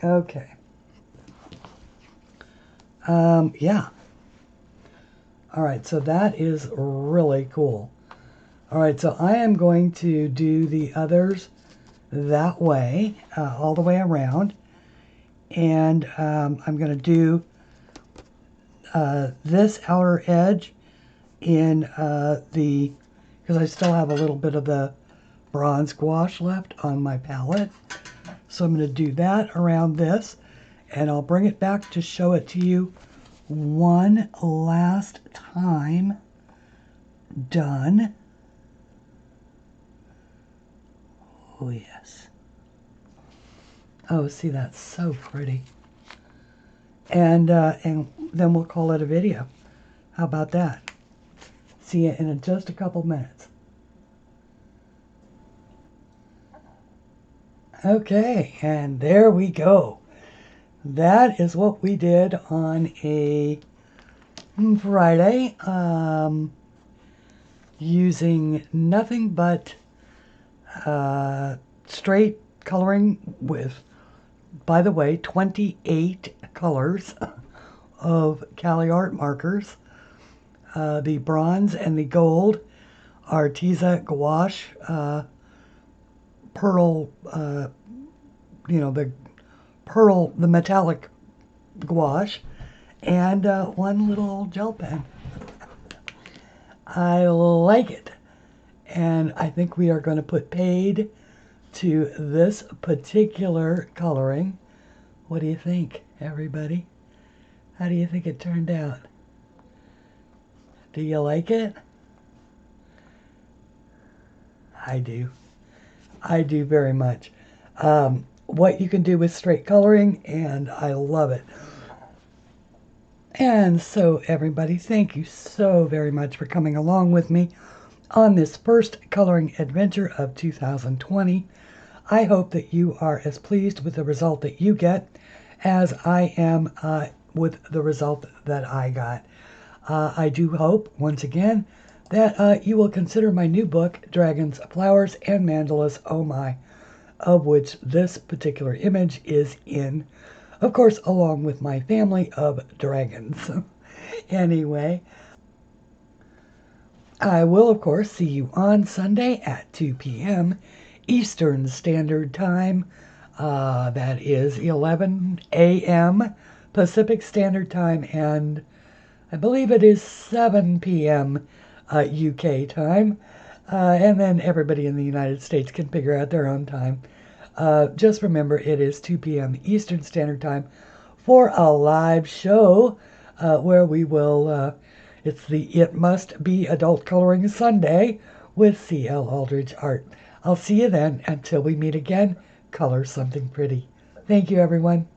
Okay. Yeah. All right, so that is really cool. All right, so I am going to do the others that way, all the way around. And I'm going to do this outer edge in because I still have a little bit of the bronze gouache left on my palette. So I'm going to do that around this, and I'll bring it back to show it to you one last time. Done. Oh yes. Oh, see, that's so pretty. And then we'll call it a video. How about that? See you in just a couple minutes. Okay, and there we go. That is what we did on a Friday, using nothing but straight coloring with, by the way, 28 colors of CaliArt markers. The bronze and the gold Arteza Gouache, pearl, the metallic gouache, and one little gel pen. I like it. And I think we are going to put paid to this particular coloring. What do you think, everybody? How do you think it turned out? Do you like it? I do. I do very much. What you can do with straight coloring, and I love it. And so, everybody, thank you so very much for coming along with me on this first coloring adventure of 2020. I hope that you are as pleased with the result that you get as I am with the result that I got. I do hope, once again, that you will consider my new book, Dragons, Flowers, and Mandalas, Oh My, of which this particular image is in, of course, along with my family of dragons. Anyway, I will, of course, see you on Sunday at 2 p.m. Eastern Standard Time. That is 11 a.m. Pacific Standard Time, and I believe it is 7 p.m. UK time. And then everybody in the United States can figure out their own time. Just remember, it is 2 p.m. Eastern Standard Time for a live show where we will, it's the It Must Be Adult Coloring Sunday with CLAldridge Art. I'll see you then. Until we meet again, color something pretty. Thank you, everyone.